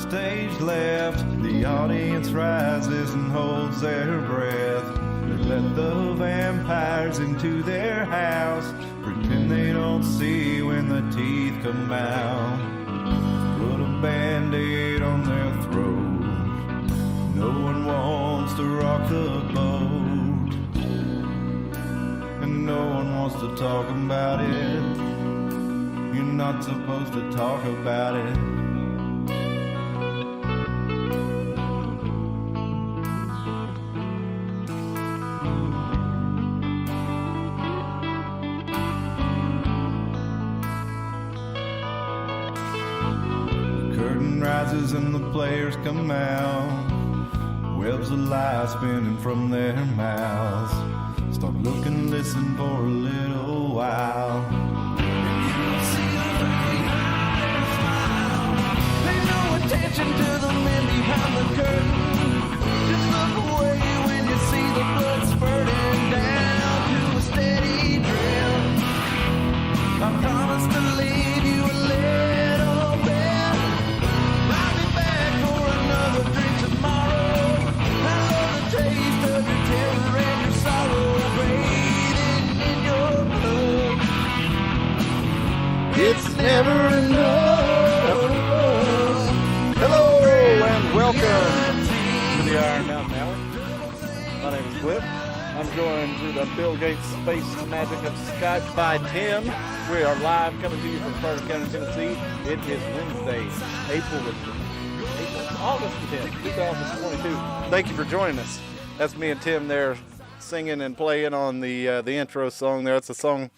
stage left. The audience rises and holds their breath. They let the vampires into their house, pretend they don't see when the teeth come out. Put a band-aid on their throat. No one wants to rock the boat, and no one wants to talk about it. You're not supposed to talk about it. Rises and the players come out. Webs of light spinning from their mouths. Stop looking, listen for a little while. And you will see a very high smile. Pay no attention to the men behind the curtain. Just look away when you see the blood spurting down to a steady drip. I promise to leave you a little bit. I'll be back for another drink tomorrow. I love the taste of your terror and your sorrow bathing in your blood. It's never enough. Hello and welcome to the Iron Mountain Hour. My name is Cliff. I'm joined through the Bill Gates space magic of Skype by Tim. We are live coming to you from Carter County, Tennessee. It is Wednesday, August the 10th, 2022. Thank you for joining us. That's me and Tim there singing and playing on the intro song there. It's a song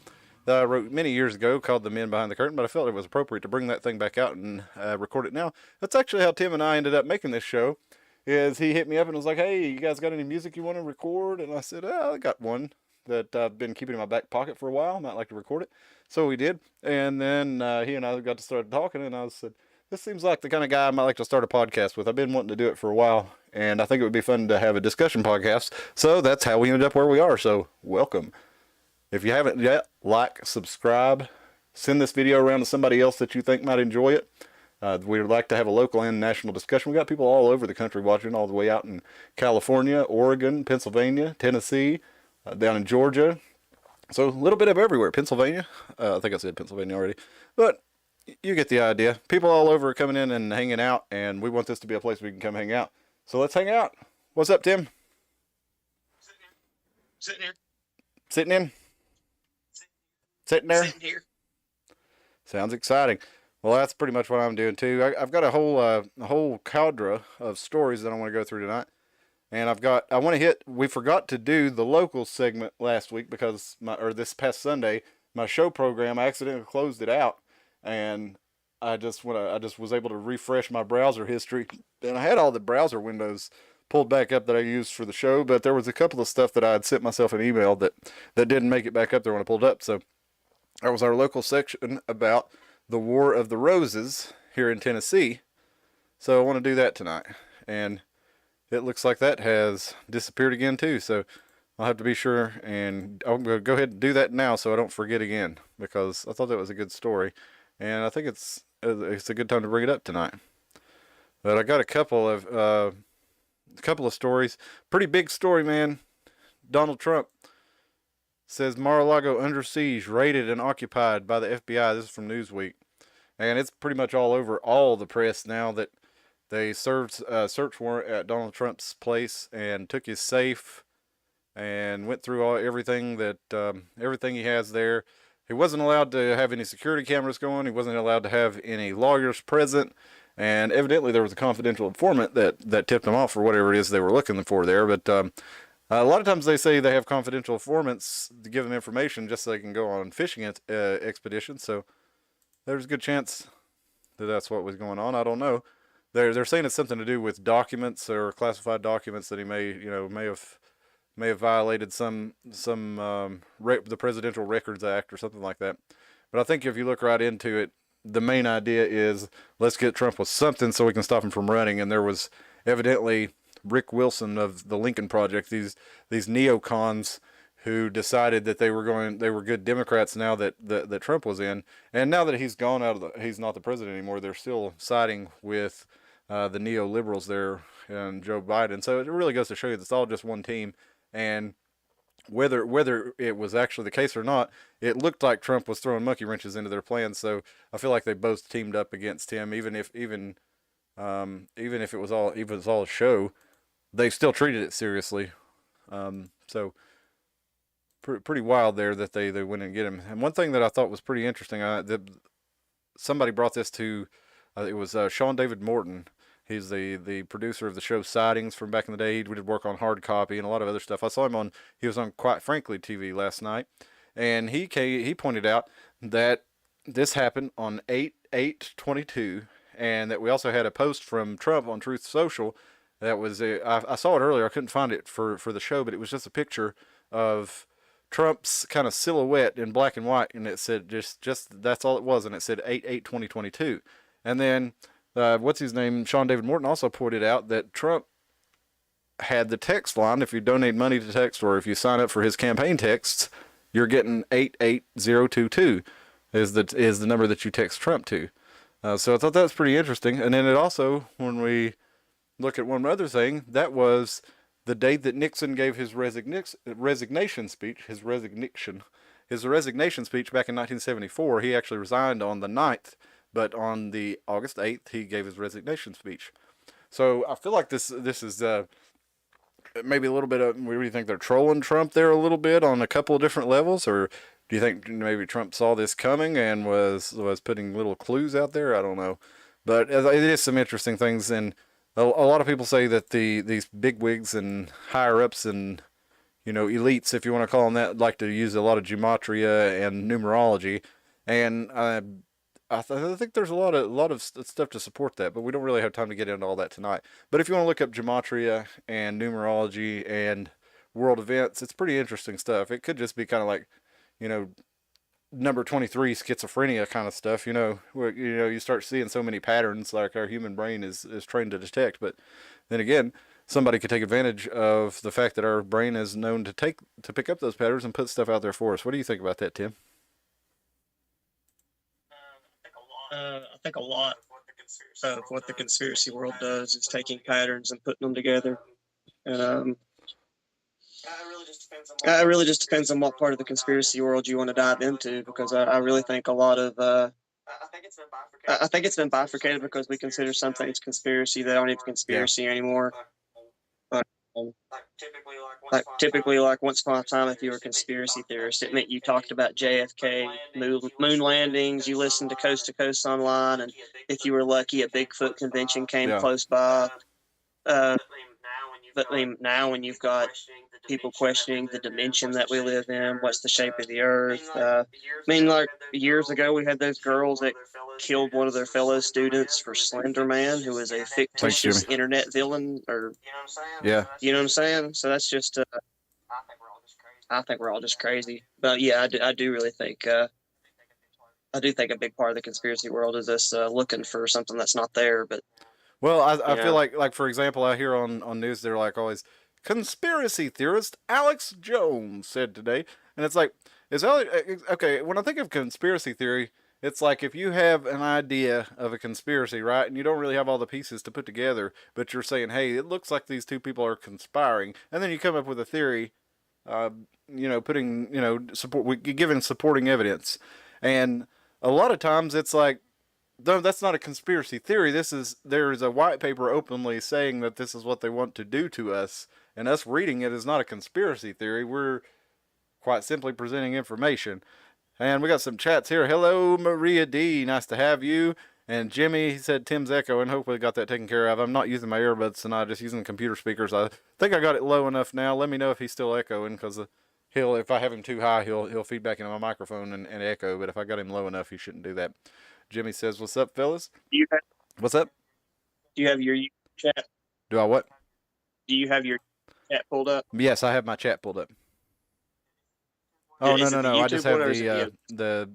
that I wrote many years ago called The Men Behind the Curtain, but I felt it was appropriate to bring that thing back out and record it now. That's actually how Tim and I ended up making this show. Is he hit me up and was like, hey, you guys got any music you want to record? And I said, oh, I got one that I've been keeping in my back pocket for a while. I might like to record it. So we did. And then he and I got to start talking, and I said, this seems like the kind of guy I might like to start a podcast with. I've been wanting to do it for a while, and I think it would be fun to have a discussion podcast. So that's how we ended up where we are. So welcome. If you haven't yet, like, subscribe, send this video around to somebody else that you think might enjoy it. We'd like to have a local and national discussion. We got people all over the country watching, all the way out in California, Oregon, Pennsylvania, Tennessee, down in Georgia. So a little bit of everywhere. Pennsylvania. I think I said Pennsylvania already. But you get the idea. People all over are coming in and hanging out, and we want this to be a place we can come hang out. So let's hang out. What's up, Tim? Sitting here. Sitting in? Sitting there? Sitting here. Sounds exciting. Well, that's pretty much what I'm doing too. I've got a whole cadre of stories that I want to go through tonight, and we forgot to do the local segment last week because this past Sunday, my show program, I accidentally closed it out, and I just was able to refresh my browser history, and I had all the browser windows pulled back up that I used for the show, but there was a couple of stuff that I had sent myself an email that didn't make it back up there when I pulled up. So that was our local section about the War of the Roses here in Tennessee. So I want to do that tonight. And it looks like that has disappeared again too. So I'll have to be sure, and I'm going to go ahead and do that now so I don't forget again, because I thought that was a good story. And I think it's a good time to bring it up tonight. But I got a couple of stories. Pretty big story, man. Donald Trump says Mar-a-Lago under siege, raided and occupied by the FBI. This is from Newsweek. And it's pretty much all over all the press now that they served a search warrant at Donald Trump's place and took his safe and went through everything he has there. He wasn't allowed to have any security cameras going. He wasn't allowed to have any lawyers present. And evidently there was a confidential informant that tipped them off for whatever it is they were looking for there. But a lot of times they say they have confidential informants to give them information just so they can go on fishing expeditions. So there's a good chance that that's what was going on. I don't know. They're saying it's something to do with documents or classified documents that he may have violated the Presidential Records Act or something like that. But I think if you look right into it, the main idea is let's get Trump with something so we can stop him from running. And there was evidently Rick Wilson of the Lincoln Project, these neocons who decided that they were good Democrats now that Trump was in, and now that he's gone he's not the president anymore, they're still siding with the neoliberals there and Joe Biden. So it really goes to show you that it's all just one team. And whether it was actually the case or not, it looked like Trump was throwing monkey wrenches into their plans. So I feel like they both teamed up against him, even if it was all a show, they still treated it seriously. So pretty wild there that they went and get him. And one thing that I thought was pretty interesting, somebody brought this to, it was Sean David Morton. He's the producer of the show Sightings from back in the day. He did work on Hard Copy and a lot of other stuff. I saw him he was on Quite Frankly TV last night, and he pointed out that this happened on 8/8/22, and that we also had a post from Trump on Truth Social that was I saw it earlier. I couldn't find it for the show, but it was just a picture of Trump's kind of silhouette in black and white, and it said just that's all it was, and it said 8/8/2022, and then what's his name? Sean David Morton also pointed out that Trump had the text line. If you donate money to text, or if you sign up for his campaign texts, you're getting 88022 is the number that you text Trump to. So I thought that was pretty interesting. And then it also, when we look at one other thing, that was the date that Nixon gave his resignation speech back in 1974. He actually resigned on the 9th, but on the August 8th, he gave his resignation speech. So I feel like this is maybe a little bit of, what do you think, they're trolling Trump there a little bit on a couple of different levels, or do you think maybe Trump saw this coming and was putting little clues out there? I don't know, but it is some interesting things, and a lot of people say that these bigwigs and higher ups and elites, if you want to call them that, like to use a lot of gematria and numerology, and I think there's a lot of stuff to support that, but we don't really have time to get into all that tonight. But if you want to look up gematria and numerology and world events, it's pretty interesting stuff. It could just be kind of like, number 23 schizophrenia kind of stuff, where you start seeing so many patterns like our human brain is trained to detect. But then again, somebody could take advantage of the fact that our brain is known to pick up those patterns and put stuff out there for us. What do you think about that, Tim? I think a lot of what the conspiracy world does is taking patterns and putting them together. It really just depends on what part of the conspiracy world you want to dive into, because I really think a lot of I think it's been bifurcated because we consider some things conspiracy that aren't even conspiracy anymore. Typically, like once upon a time, if you were a conspiracy theorist, it meant you talked about JFK, moon landings, you listened to Coast Online, and if you were lucky, a Bigfoot convention came close by. But now when you've got people questioning the dimension that we live in, what's the shape of the earth? Like years ago, we had those girls that killed one of their fellow students for Slender Man, who was a fictitious internet villain, or you know what I'm saying? So that's just, I think we're all just crazy. But yeah, I do really think, I do think a big part of the conspiracy world is us looking for something that's not there. But well, I feel like for example, I hear on news, they're like always, conspiracy theorist Alex Jones said today, and it's like, okay, when I think of conspiracy theory, it's like if you have an idea of a conspiracy, right, and you don't really have all the pieces to put together, but you're saying, hey, it looks like these two people are conspiring, and then you come up with a theory, putting, giving supporting evidence, and a lot of times it's like, no, that's not a conspiracy theory. There's a white paper openly saying that this is what they want to do to us, and us reading it is not a conspiracy theory. We're quite simply presenting information. And we got some chats here. Hello, Maria D. Nice to have you. And Jimmy, he said Tim's echoing. Hopefully got that taken care of. I'm not using my earbuds tonight, just using computer speakers. I think I got it low enough now. Let me know if he's still echoing, because if I have him too high, he'll feedback into my microphone and echo. But if I got him low enough, he shouldn't do that. Jimmy says, "What's up, fellas?" What's up? Do you have your chat? Do I what? Do you have your chat pulled up? Yes, I have my chat pulled up. Oh, no. I just have the.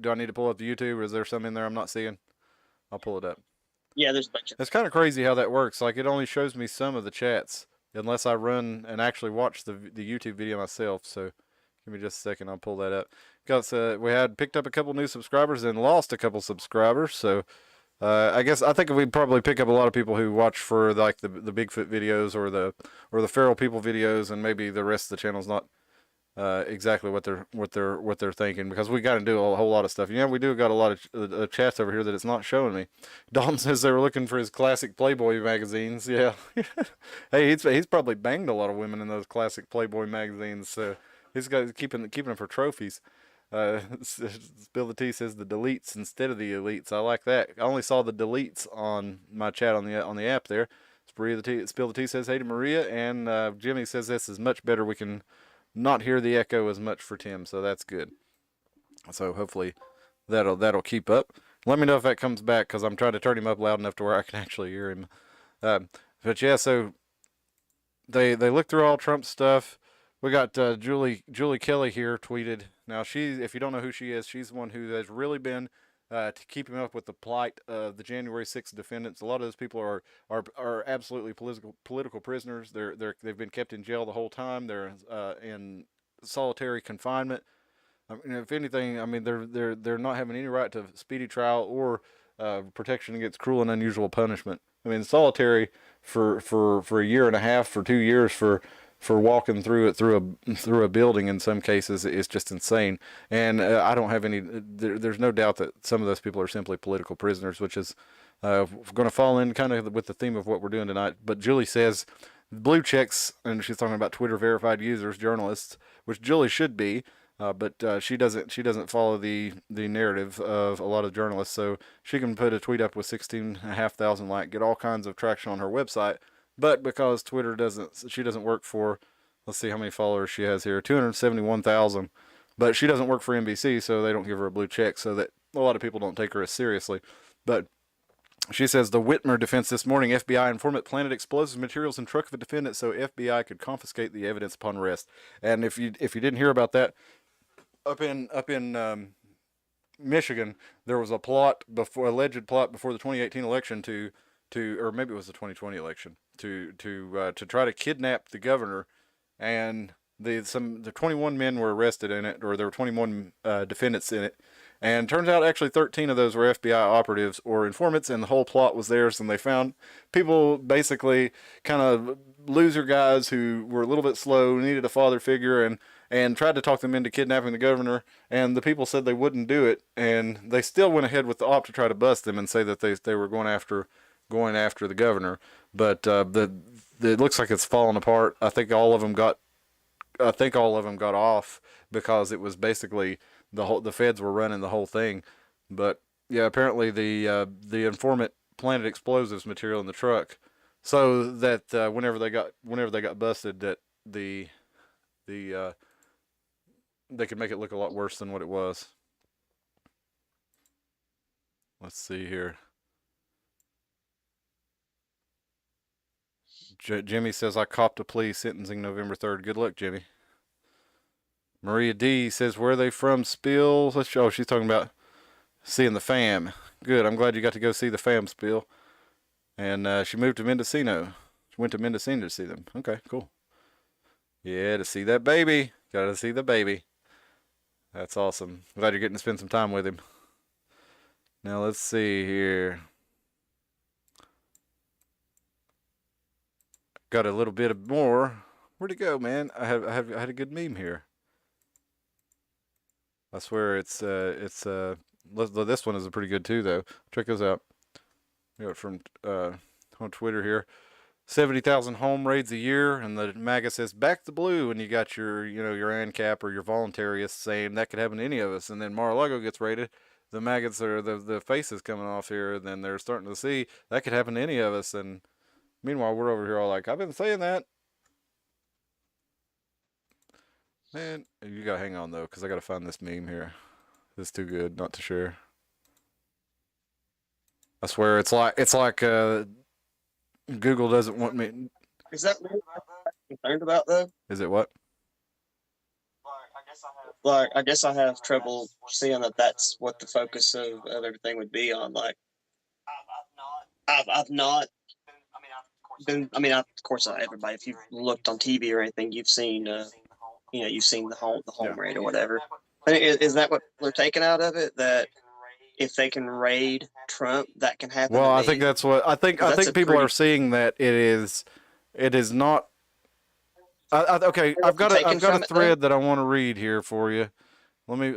Do I need to pull up the YouTube, or is there some in there I'm not seeing? I'll pull it up. Yeah, there's a bunch of. It's kind of crazy how that works. Like, it only shows me some of the chats unless I run and actually watch the YouTube video myself. So give me just a second. I'll pull that up. We had picked up a couple new subscribers and lost a couple subscribers. So I think we'd probably pick up a lot of people who watch for like the Bigfoot videos or the feral people videos, and maybe the rest of the channel's not exactly what they're thinking, because we got to do a whole lot of stuff. Yeah, we do got a lot of chats over here that it's not showing me. Dalton says they were looking for his classic Playboy magazines. Yeah, hey, he's probably banged a lot of women in those classic Playboy magazines. So he's keeping them for trophies. Spill the Tea says the deletes instead of the elites. I like that. I only saw the deletes on my chat on the app there. Spill the Tea says hey to Maria, and Jimmy says this is much better. We can not hear the echo as much for Tim, so that's good. So hopefully that'll keep up. Let me know if that comes back, because I'm trying to turn him up loud enough to where I can actually hear him. But yeah, so they looked through all Trump's stuff. We got Julie Kelly here tweeted. Now if you don't know who she is, she's the one who has really been keeping up with the plight of the January 6th defendants. A lot of those people are absolutely political prisoners. They've been kept in jail the whole time. They're in solitary confinement. I mean, if anything, I mean they're not having any right to speedy trial or protection against cruel and unusual punishment. I mean, solitary for a year and a half, for 2 years for walking through a building in some cases is just insane. And I don't have any. There's no doubt that some of those people are simply political prisoners, which is going to fall in kind of with the theme of what we're doing tonight. But Julie says blue checks, and she's talking about Twitter verified users, journalists, which Julie should be. But she doesn't follow the narrative of a lot of journalists, so she can put a tweet up with 16,500 likes, get all kinds of traction on her website. But because Twitter she doesn't work for, let's see how many followers she has here, 271,000. But she doesn't work for NBC, so they don't give her a blue check, so that a lot of people don't take her as seriously. But she says the Whitmer defense this morning, FBI informant planted explosive materials in truck of a defendant so FBI could confiscate the evidence upon arrest. And if you didn't hear about that, up in Michigan, there was a alleged plot before the 2018 election or maybe it was the 2020 election to try to kidnap the governor, and the 21 men were arrested in it, or there were 21 defendants in it, and turns out actually 13 of those were FBI operatives or informants, and the whole plot was theirs. And they found people, basically kind of loser guys who were a little bit slow, needed a father figure, and tried to talk them into kidnapping the governor, and the people said they wouldn't do it, and they still went ahead with the op to try to bust them and say that they were going after the governor. But it looks like it's falling apart. I think all of them got off because it was basically the feds were running the whole thing. But yeah, apparently the informant planted explosives material in the truck so that whenever they got busted, that they could make it look a lot worse than what it was. Let's see here. Jimmy says, I copped a plea, sentencing November 3rd. Good luck, Jimmy. Maria D says, where are they from? Spill. Oh, she's talking about seeing the fam. Good. I'm glad you got to go see the fam, Spill. And she moved to Mendocino. She went to Mendocino to see them. Okay, cool. Yeah, to see that baby. Got to see the baby. That's awesome. Glad you're getting to spend some time with him. Now let's see here. Got a little bit of more. Where'd it go, man? I had a good meme here. I swear this one is pretty good too, though. Check this out. We got it from on Twitter here. 70,000 home raids a year, and the MAGA says back the blue, and you got your ANCAP or your voluntarists saying that could happen to any of us, and then Mar-a-Lago gets raided. The maggots are the faces coming off here, and then they're starting to see that could happen to any of us, and meanwhile we're over here all like, I've been saying that. Man, you gotta hang on though, because I gotta find this meme here. It's too good not to share. I swear it's like Google doesn't want me. Is that what you're concerned about though? Is it what? Like, I guess I have trouble seeing that that's what the focus of everything would be on. Like, I've not been. I mean, of course, not everybody. If you've looked on TV or anything, you've seen, you've seen the home raid or whatever. Is that what they're taking out of it? That if they can raid Trump, that can happen. Well, to I me. think that's what I think. I That's think a people pretty- are seeing that it is not. Okay, I've got taken a from it, though? thread that I want to read here for you. Let me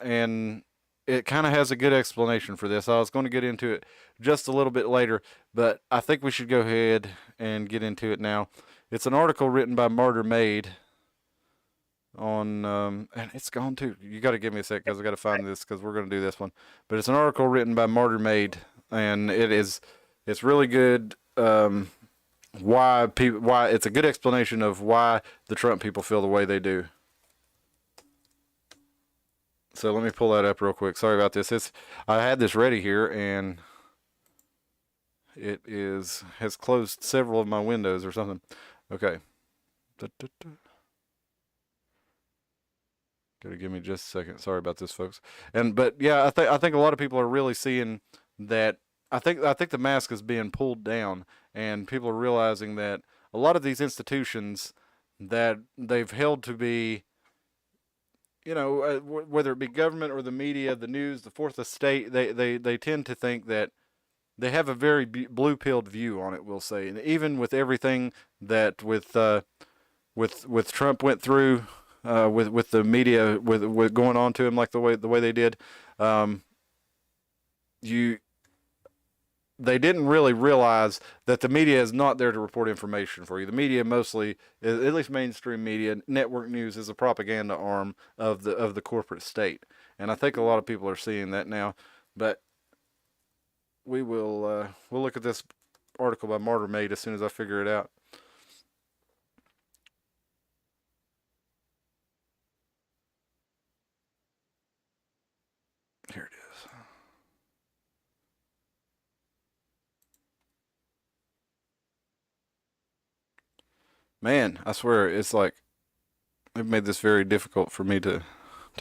and it kind of has a good explanation for this. I was going to get into it just a little bit later, but I think we should go ahead and get into it now. It's an article written by Martyr Made on and it's gone too. You got to give me a sec because I got to find this because we're going to do this one. But it's an article written by Martyr Made, and it's really good. Why it's a good explanation of why the Trump people feel the way they do. So let me pull that up real quick. Sorry about this. I had this ready here and it has closed several of my windows or something. Okay. Gotta give me just a second. Sorry about this, folks. But yeah, I think a lot of people are really seeing that. I think the mask is being pulled down, and people are realizing that a lot of these institutions that they've held to be, whether it be government or the media, the news, the fourth estate, they tend to think that they have a very blue-pilled view on it. We'll say, and even with everything that with Trump went through. With the media with going on to him like the way they did, they didn't really realize that the media is not there to report information for you. The media mostly, at least mainstream media, network news is a propaganda arm of the corporate state, and I think a lot of people are seeing that now. But we'll look at this article by Martyr Made as soon as I figure it out. Here it is. Man, I swear it's like they've made this very difficult for me to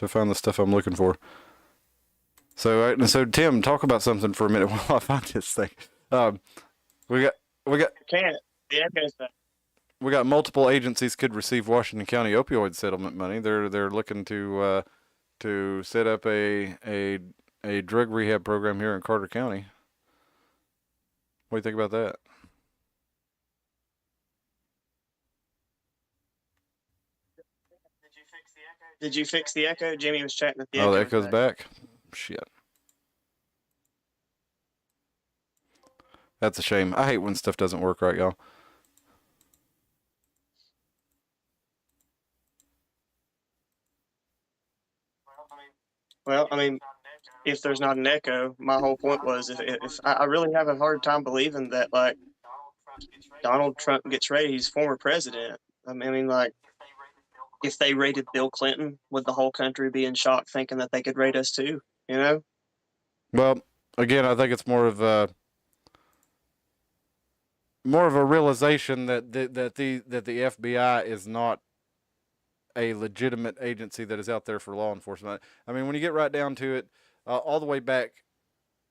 find the stuff I'm looking for. So Tim, talk about something for a minute while I find this thing. We Can't. Yeah, we got multiple agencies could receive Washington County opioid settlement money. They're looking to set up a drug rehab program here in Carter County. What do you think about that? Did you fix the echo? Jimmy was chatting with the echo. Oh, the echo echo's back. Shit. That's a shame. I hate when stuff doesn't work right, y'all. Well, I mean, if there's not an echo, my whole point was if I really have a hard time believing that like Donald Trump gets raided, he's former president. I mean, like if they raided Bill Clinton, would the whole country be in shock thinking that they could raid us too? You know? Well, again, I think it's more of a realization that the FBI is not a legitimate agency that is out there for law enforcement. I mean, when you get right down to it, all the way back,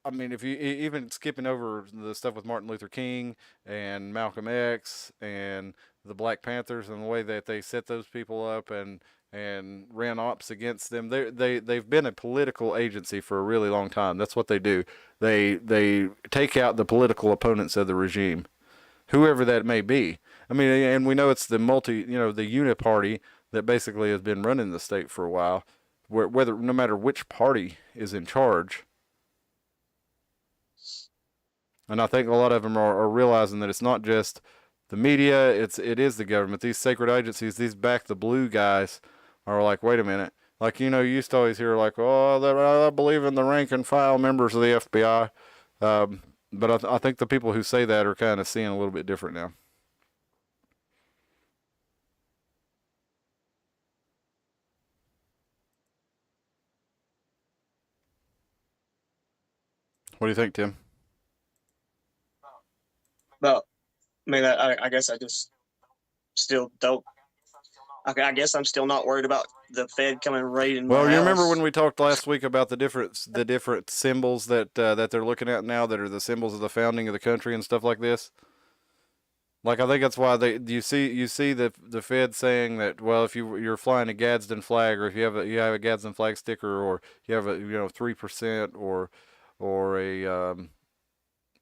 I mean, if you even skipping over the stuff with Martin Luther King and Malcolm X and the Black Panthers and the way that they set those people up and ran ops against them, they've been a political agency for a really long time. That's what they do. They take out the political opponents of the regime, whoever that may be. I mean, and we know it's the the uniparty that basically has been running the state for a while, whether no matter which party is in charge. And I think a lot of them are realizing that it's not just the media, it is the government. These sacred agencies, these back the blue guys are like, wait a minute. Like, you used to always hear like, oh, I believe in the rank and file members of the FBI. But I think the people who say that are kind of seeing a little bit different now. What do you think, Tim? Well, I mean, I guess I just still don't. I guess I'm still not worried about the Fed coming raiding. Well, you remember house. when we talked last week about the different symbols that they're looking at now that are the symbols of the founding of the country and stuff like this? Like, I think that's why you see the Fed saying that, well, if you're flying a Gadsden flag, or if you have a Gadsden flag sticker, or you have a 3%, or or a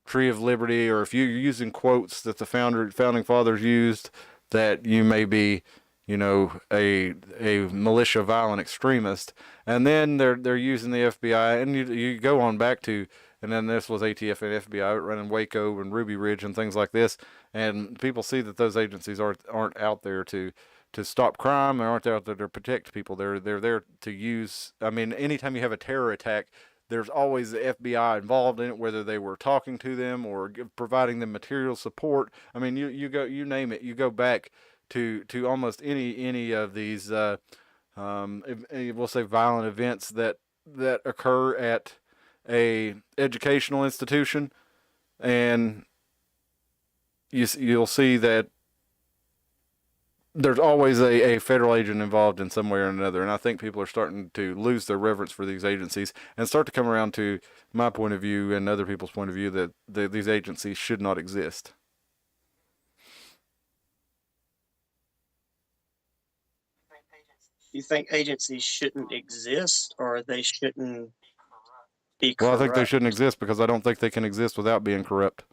Tree of Liberty, or if you're using quotes that the founding fathers used, that you may be, you know, a militia violent extremist. And then they're using the FBI, and you go on back to, and then this was ATF and FBI running Waco and Ruby Ridge and things like this, and people see that those agencies aren't out there to stop crime. They aren't out there to protect people. They're there to use. I mean, anytime you have a terror attack, there's always the FBI involved in it, whether they were talking to them or providing them material support. I mean, you name it. You go back to almost any of these we'll say violent events that occur at a educational institution, and you'll see that there's always a federal agent involved in some way or another. And I think people are starting to lose their reverence for these agencies and start to come around to my point of view and other people's point of view that these agencies should not exist. You think agencies shouldn't exist, or they shouldn't be corrupt? Well, I think they shouldn't exist because I don't think they can exist without being corrupt.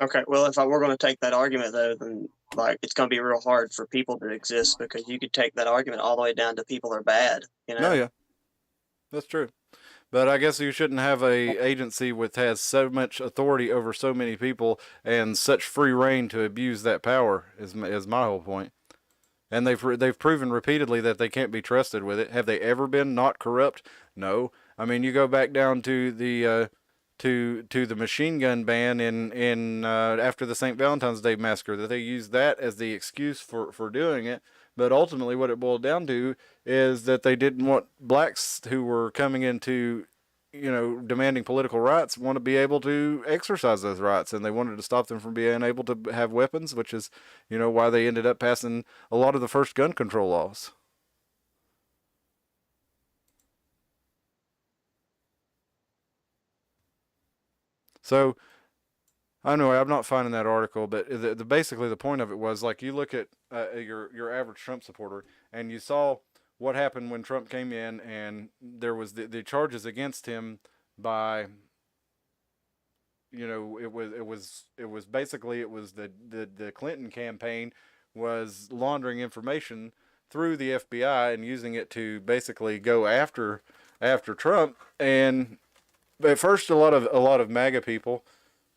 Okay, well, if I were going to take that argument, though, then like it's going to be real hard for people to exist, because you could take that argument all the way down to people are bad. You know? No, yeah, that's true. But I guess you shouldn't have a agency has so much authority over so many people and such free reign to abuse that power. Is my whole point. And they've proven repeatedly that they can't be trusted with it. Have they ever been not corrupt? No. I mean, you go back down to the to the machine gun ban in after the St. Valentine's Day massacre, that they used that as the excuse for doing it. But ultimately what it boiled down to is that they didn't want blacks who were coming into, you know, demanding political rights, want to be able to exercise those rights, and they wanted to stop them from being able to have weapons, which is, you know, why they ended up passing a lot of the first gun control laws. So, anyway, I'm not finding that article, but basically the point of it was, like, you look at your average Trump supporter, and you saw what happened when Trump came in, and there was the charges against him by, you know, it was basically the Clinton campaign was laundering information through the FBI and using it to basically go after Trump. And at first, a lot of MAGA people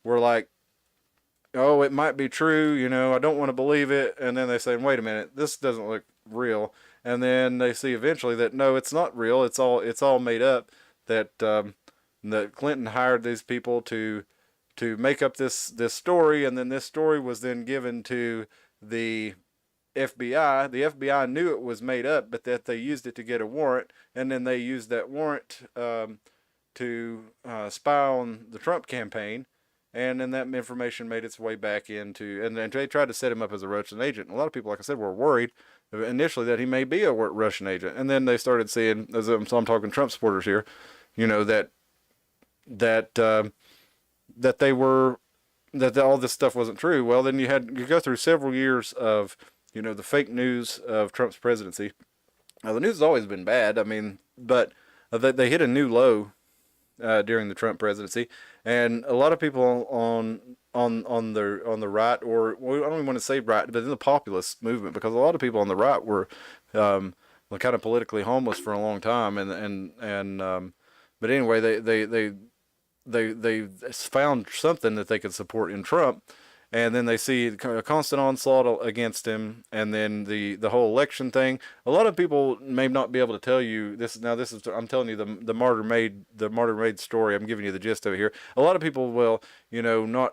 were like, "Oh, it might be true, you know, I don't want to believe it." And then they say, "Wait a minute, this doesn't look real." And then they see eventually that no, it's not real. It's all made up. That that Clinton hired these people to make up this story, and then this story was then given to the FBI. The FBI knew it was made up, but that they used it to get a warrant, and then they used that warrant to spy on the Trump campaign, and then that information made its way back into, and they tried to set him up as a Russian agent. A lot of people, like I said, were worried initially that he may be a Russian agent, and then they started seeing, so I'm talking Trump supporters here, you know, that all this stuff wasn't true. Well, then you go through several years of, you know, the fake news of Trump's presidency. Now, the news has always been bad. I mean, but they hit a new low during the Trump presidency, and a lot of people on the right, or well, I don't even want to say right, but in the populist movement, because a lot of people on the right were kind of politically homeless for a long time, but anyway, they found something that they could support in Trump. And then they see a constant onslaught against him, and then the whole election thing. A lot of people may not be able to tell you this. Now, this is, I'm telling you the Martyr Made story. I'm giving you the gist of it here. A lot of people will, you know,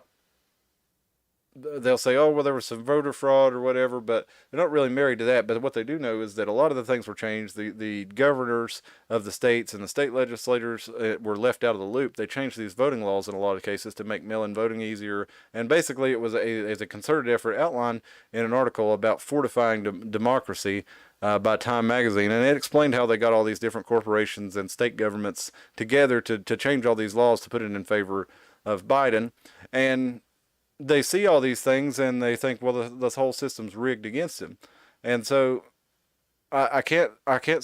they'll say, oh, well, there was some voter fraud or whatever, but they're not really married to that. But what they do know is that a lot of the things were changed. The governors of the states and the state legislators were left out of the loop. They changed these voting laws in a lot of cases to make mail-in voting easier. And basically it was a concerted effort outlined in an article about fortifying democracy by Time magazine. And it explained how they got all these different corporations and state governments together to change all these laws to put it in favor of Biden. And they see all these things and they think, well, this whole system's rigged against him. And so I can't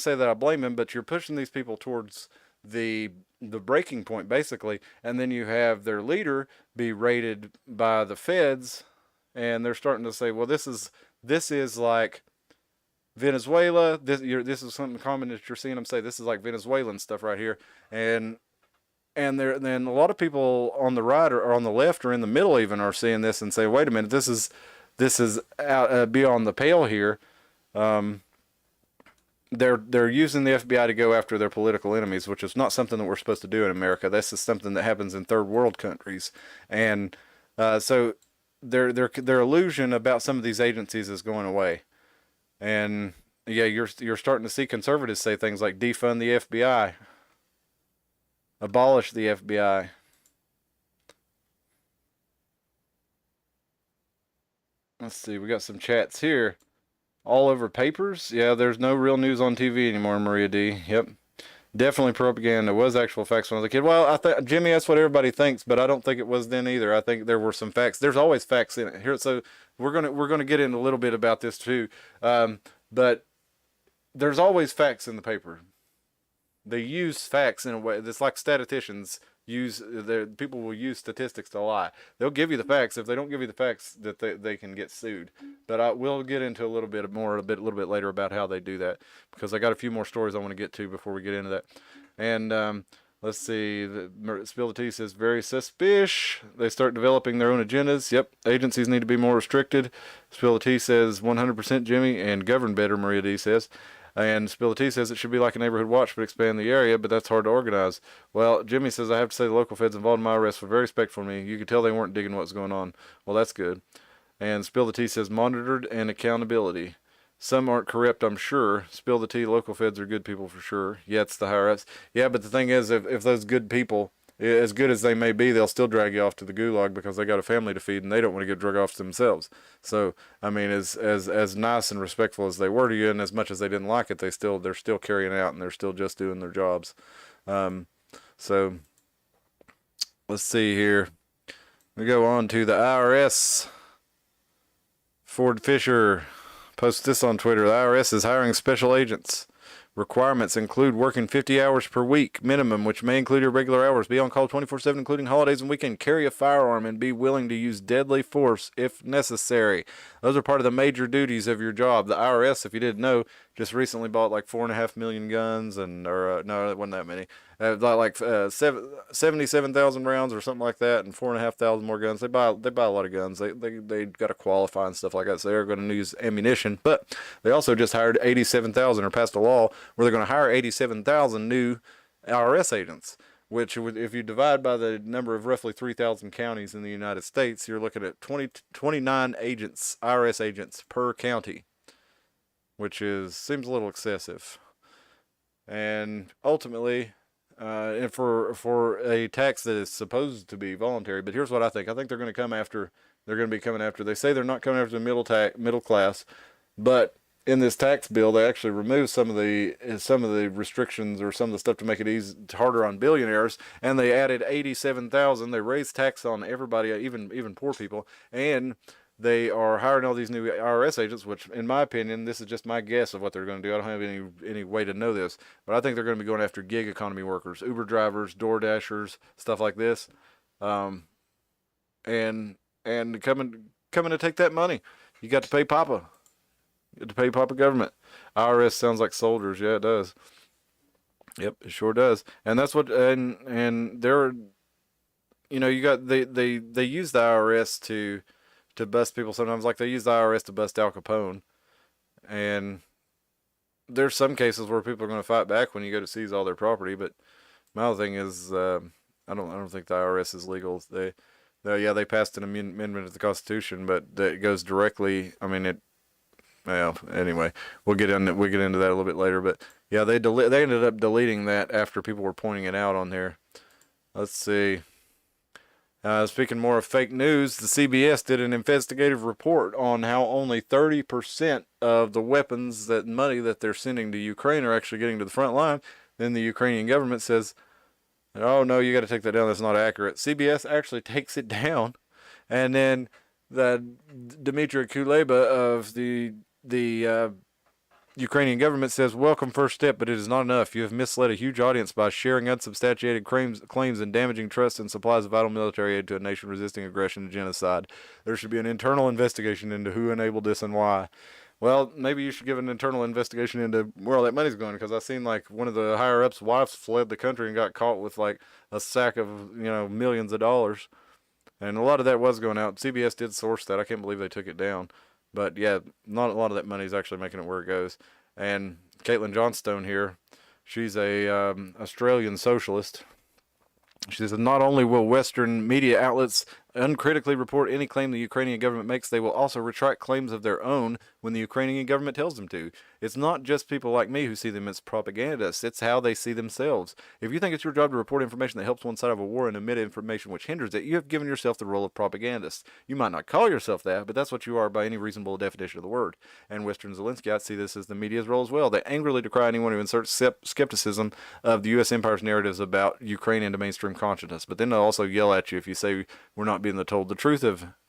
say that I blame him, but you're pushing these people towards the breaking point basically, and then you have their leader be raided by the feds, and they're starting to say, well, this is like Venezuela. This is something common that you're seeing them say. This is like Venezuelan stuff right here, and then a lot of people on the right or on the left or in the middle even are seeing this and say, wait a minute, this is out, beyond the pale here. They're using the FBI to go after their political enemies, which is not something that we're supposed to do in America. This is something that happens in third world countries, and so their illusion about some of these agencies is going away. And yeah, you're starting to see conservatives say things like defund the FBI, abolish the FBI. Let's see, we got some chats here. All over papers? Yeah, there's no real news on TV anymore, Maria D. Yep. Definitely propaganda. It was actual facts when I was a kid. Well, I think, Jimmy, that's what everybody thinks, but I don't think it was then either. I think there were some facts. There's always facts in it. Here, so we're gonna get into a little bit about this too. But there's always facts in the paper. They use facts in a way that's like statisticians people will use statistics to lie. They'll give you the facts. If they don't give you the facts, that they can get sued. But we'll get into a little bit later about how they do that, because I got a few more stories I want to get to before we get into that. And let's see. Spill the Tea says very suspicious. They start developing their own agendas. Yep, agencies need to be more restricted. Spill the Tea says 100% Jimmy, and govern better. Maria D says. And Spill the Tea says it should be like a neighborhood watch, but expand the area, but that's hard to organize. Well, Jimmy says, I have to say the local feds involved in my arrest were very respectful of me. You could tell they weren't digging what's going on. Well, that's good. And Spill the Tea says, monitored and accountability. Some aren't corrupt, I'm sure. Spill the Tea, local feds are good people for sure. Yeah, it's the higher ups. Yeah, but the thing is, if those good people, as good as they may be, they'll still drag you off to the gulag because they got a family to feed and they don't want to get drug off themselves. So, I mean, as nice and respectful as they were to you, and as much as they didn't like it, they're still carrying out and they're still just doing their jobs. So let's see here. We go on to the IRS. Ford Fisher posts this on Twitter. The IRS is hiring special agents. Requirements include working 50 hours per week minimum, which may include your regular hours. Be on call 24/7, including holidays and weekends. Carry a firearm and be willing to use deadly force if necessary. Those are part of the major duties of your job. The IRS, if you didn't know, just recently bought like 4.5 million guns, and no, it wasn't that many. 77,000 rounds or something like that, and 4,500 more guns. They buy a lot of guns. They got to qualify and stuff like that, so they're going to use ammunition. But they also just hired 87,000 or passed a law where they're going to hire 87,000 new IRS agents. Which, if you divide by the number of roughly 3,000 counties in the United States, you're looking at 29 agents, IRS agents per county, which seems a little excessive. And ultimately, and for a tax that is supposed to be voluntary, but here's what I think. I think they're going to come after. They're going to be coming after. They say they're not coming after the middle class, but in this tax bill, they actually removed some of the restrictions or some of the stuff to make it harder on billionaires, and they added 87,000. They raised tax on everybody, even poor people, and they are hiring all these new IRS agents, which, in my opinion, this is just my guess of what they're going to do. I don't have any way to know this, but I think they're going to be going after gig economy workers, Uber drivers, Door Dashers, stuff like this, and coming to take that money. You got to pay Papa. You got to pay Papa government. IRS sounds like soldiers. Yeah, it does. Yep, it sure does. And that's what and they're, you got they use the IRS to bust people sometimes, like they use the IRS to bust Al Capone. And there's some cases where people are going to fight back when you go to seize all their property, but my other thing is I don't think the IRS is legal. They passed an amendment to the Constitution, but it goes directly, well, anyway, we'll get into that a little bit later, but yeah, they ended up deleting that after people were pointing it out on there. Let's see. Speaking more of fake news, the CBS did an investigative report on how only 30% of the weapons money that they're sending to Ukraine are actually getting to the front line. Then the Ukrainian government says, "Oh no, you got to take that down. That's not accurate." CBS actually takes it down, and then the Dmitry Kuleba of the Ukrainian government says, welcome first step, but it is not enough. You have misled a huge audience by sharing unsubstantiated claims and damaging trust and supplies of vital military aid to a nation resisting aggression and genocide. There should be an internal investigation into who enabled this and why. Well, maybe you should give an internal investigation into where all that money's going, because I seen like one of the higher ups' wives fled the country and got caught with like a sack of, millions of dollars. And a lot of that was going out. CBS did source that. I can't believe they took it down. But yeah, not a lot of that money is actually making it where it goes. And Caitlin Johnstone here, she's a Australian socialist. She says, not only will Western media outlets uncritically report any claim the Ukrainian government makes, they will also retract claims of their own when the Ukrainian government tells them to. It's not just people like me who see them as propagandists, it's how they see themselves. If you think it's your job to report information that helps one side of a war and omit information which hinders it, you have given yourself the role of propagandist. You might not call yourself that, but that's what you are by any reasonable definition of the word. And Western Zelenskyites see this as the media's role as well. They angrily decry anyone who inserts skepticism of the U.S. empire's narratives about Ukraine into mainstream consciousness. But then they'll also yell at you if you say we're not being told the truth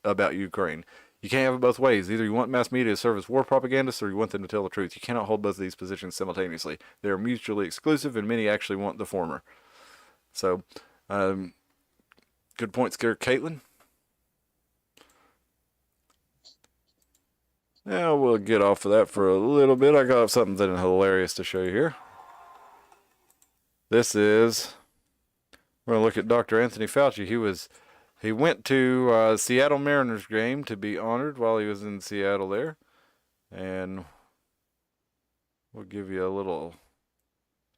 about Ukraine. You can't have it both ways. Either you want mass media to serve as war propagandists or you want them to tell the truth. You cannot hold both of these positions simultaneously. They are mutually exclusive, and many actually want the former. So, good points there, Caitlin. Now we'll get off of that for a little bit. I got something hilarious to show you here. We're going to look at Dr. Anthony Fauci. He went to Seattle Mariners game to be honored while he was in Seattle there. And we'll give you a little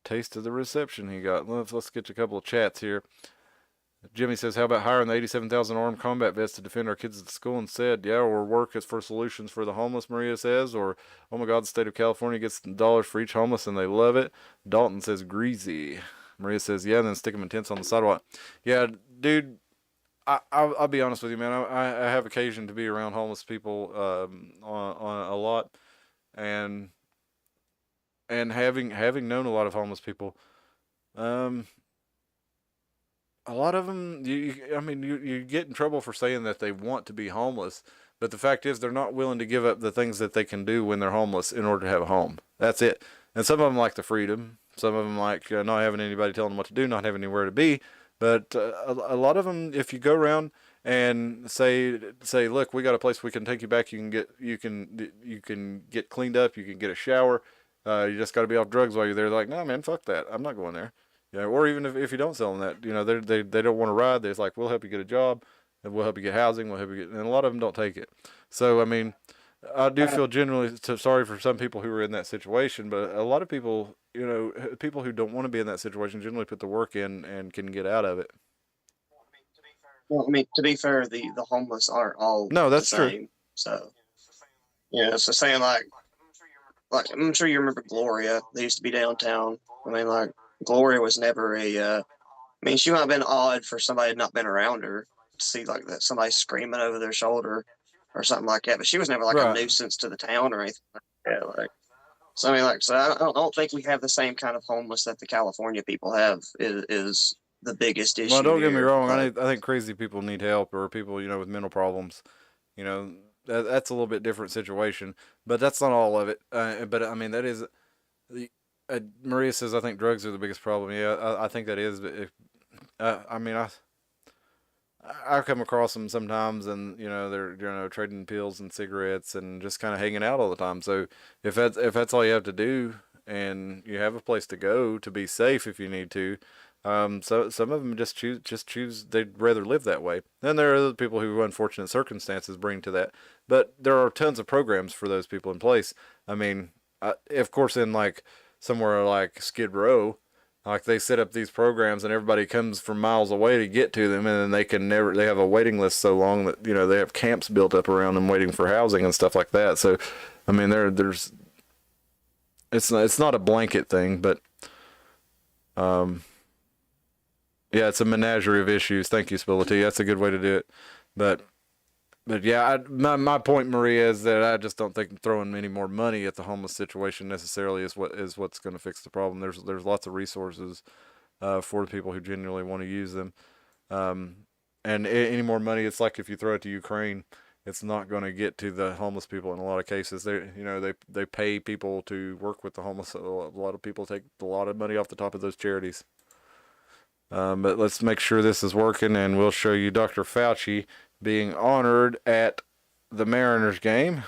taste of the reception he got. Let's get you a couple of chats here. Jimmy says, how about hiring the 87,000 armed combat vets to defend our kids at school instead? Yeah, or work as for solutions for the homeless, Maria says. Or, oh my God, the state of California gets dollars for each homeless and they love it. Dalton says, greasy. Maria says, yeah, and then stick them in tents on the sidewalk. Yeah, dude, I'll be honest with you, man. I have occasion to be around homeless people on a lot. And having known a lot of homeless people, a lot of them, you get in trouble for saying that they want to be homeless, but the fact is they're not willing to give up the things that they can do when they're homeless in order to have a home. That's it. And some of them like the freedom. Some of them like not having anybody telling them what to do, not having anywhere to be. But a lot of them, if you go around and say, look, we got a place we can take you back. You can get cleaned up. You can get a shower. You just got to be off drugs while you're there. They're like, no, man, fuck that. I'm not going there. Or even if you don't sell them that, they don't want to ride. They're like, we'll help you get a job, and we'll help you get housing. We'll help you get, and a lot of them don't take it. So I do feel genuinely sorry for some people who are in that situation, but a lot of people, people who don't want to be in that situation generally put the work in and can get out of it. Well, to be fair, the homeless aren't all that's the same. true. So, it's the same. Like I'm sure you remember Gloria. They used to be downtown. Gloria was never she might have been odd for somebody not been around her to see like that somebody screaming over their shoulder or something like that. But she was never like a nuisance to the town or anything like that. So I don't think we have the same kind of homeless that the California people have. Is the biggest issue. Well, don't get me wrong. I think crazy people need help, or people with mental problems. That's a little bit different situation, but that's not all of it. But that is. Maria says, I think drugs are the biggest problem. Yeah, I think that is. But I come across them sometimes, and they're trading pills and cigarettes and just kind of hanging out all the time. So if that's all you have to do, and you have a place to go to be safe if you need to, so some of them just choose they'd rather live that way. Then there are other people who unfortunate circumstances bring to that, but there are tons of programs for those people in place. Of course, in somewhere like Skid Row, they set up these programs and everybody comes from miles away to get to them, and then they have a waiting list so long that they have camps built up around them waiting for housing and stuff like that. So there's it's not a blanket thing, but it's a menagerie of issues. Thank you, Spility. That's a good way to do it. But yeah, my point, Maria, is that I just don't think throwing any more money at the homeless situation necessarily is what's going to fix the problem. There's lots of resources for the people who genuinely want to use them, and any more money, it's like if you throw it to Ukraine, it's not going to get to the homeless people in a lot of cases. They pay people to work with the homeless. A lot of people take a lot of money off the top of those charities. But let's make sure this is working, and we'll show you Dr. Fauci being honored at the Mariners game.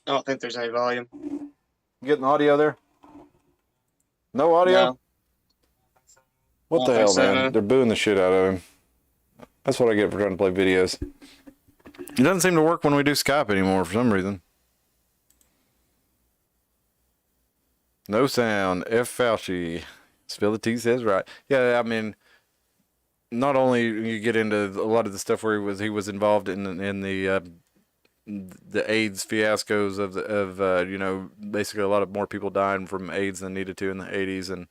I don't think there's any volume. Getting audio there? No audio? No. What I the don't hell, think so, man? no. They're booing the shit out of him. That's what I get for trying to play videos. It doesn't seem to work when we do Skype anymore for some reason. No sound. F. Fauci. Spill the tea says right. Yeah, I mean, not only you get into a lot of the stuff where he was involved in the AIDS fiascos of basically a lot of more people dying from AIDS than needed to in the 80s, and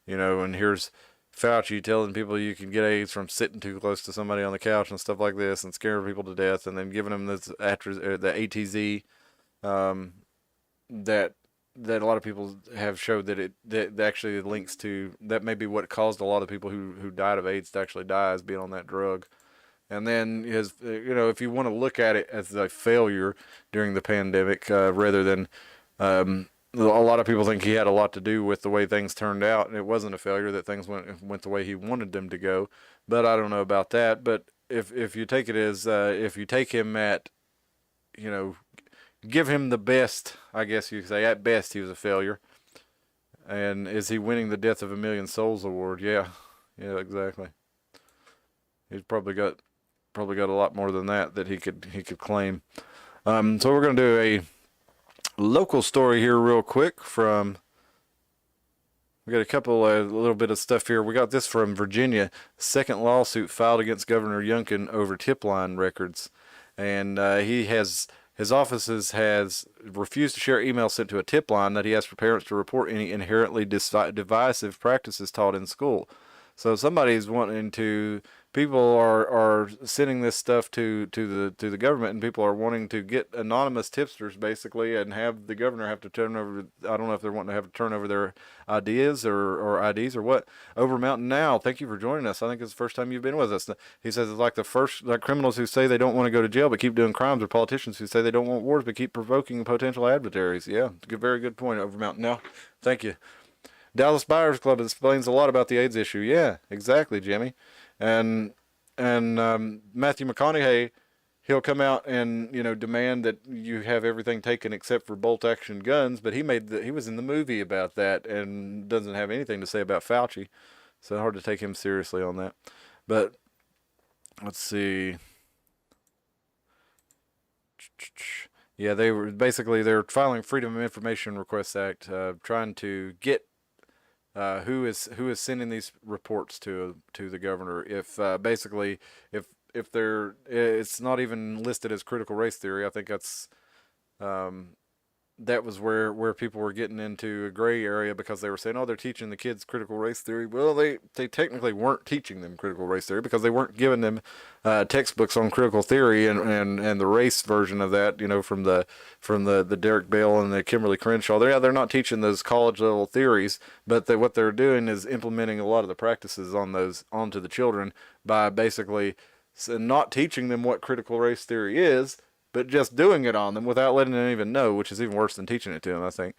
and here's Fauci telling people you can get AIDS from sitting too close to somebody on the couch and stuff like this, and scaring people to death, and then giving them this the ATZ that a lot of people have showed that actually links to that may be what caused a lot of people who died of AIDS to actually die, as being on that drug. And then if you want to look at it as a failure during the pandemic, rather than a lot of people think he had a lot to do with the way things turned out, and it wasn't a failure, that things went the way he wanted them to go. But I don't know about that. But if you take it as if you take him at, give him the best, I guess you could say, at best he was a failure. And is he winning the Death of a Million Souls award? Yeah, exactly. He's probably got a lot more than that he could claim. So we're going to do a local story here real quick we got a little bit of stuff here. We got this from Virginia. Second lawsuit filed against Governor Youngkin over tip line records. And his offices has refused to share emails sent to a tip line that he asked for parents to report any inherently divisive practices taught in school. So somebody's wanting to, people are sending this stuff to the government, and people are wanting to get anonymous tipsters basically, and have the governor have to turn over, I don't know if they're wanting to have to turn over their ideas or IDs or what. Over Mountain Now, thank you for joining us. I think it's the first time you've been with us. He says it's like criminals who say they don't want to go to jail but keep doing crimes, or politicians who say they don't want wars but keep provoking potential adversaries. Yeah, very good point, Over Mountain Now. Thank you. Dallas Buyers Club explains a lot about the AIDS issue. Yeah, exactly, Jimmy. And Matthew McConaughey, he'll come out and demand that you have everything taken except for bolt action guns. But he was in the movie about that and doesn't have anything to say about Fauci. So hard to take him seriously on that. But let's see. Yeah, they're filing Freedom of Information Requests Act, trying to get who is sending these reports to the governor. If basically if it's not even listed as critical race theory. I think that's that was where people were getting into a gray area, because they were saying, oh, they're teaching the kids critical race theory. Well, they technically weren't teaching them critical race theory, because they weren't giving them textbooks on critical theory and the race version of that, from the Derek Bell and the Kimberly Crenshaw. They're not teaching those college level theories, but what they're doing is implementing a lot of the practices onto the children by basically not teaching them what critical race theory is, but just doing it on them without letting them even know, which is even worse than teaching it to them, I think.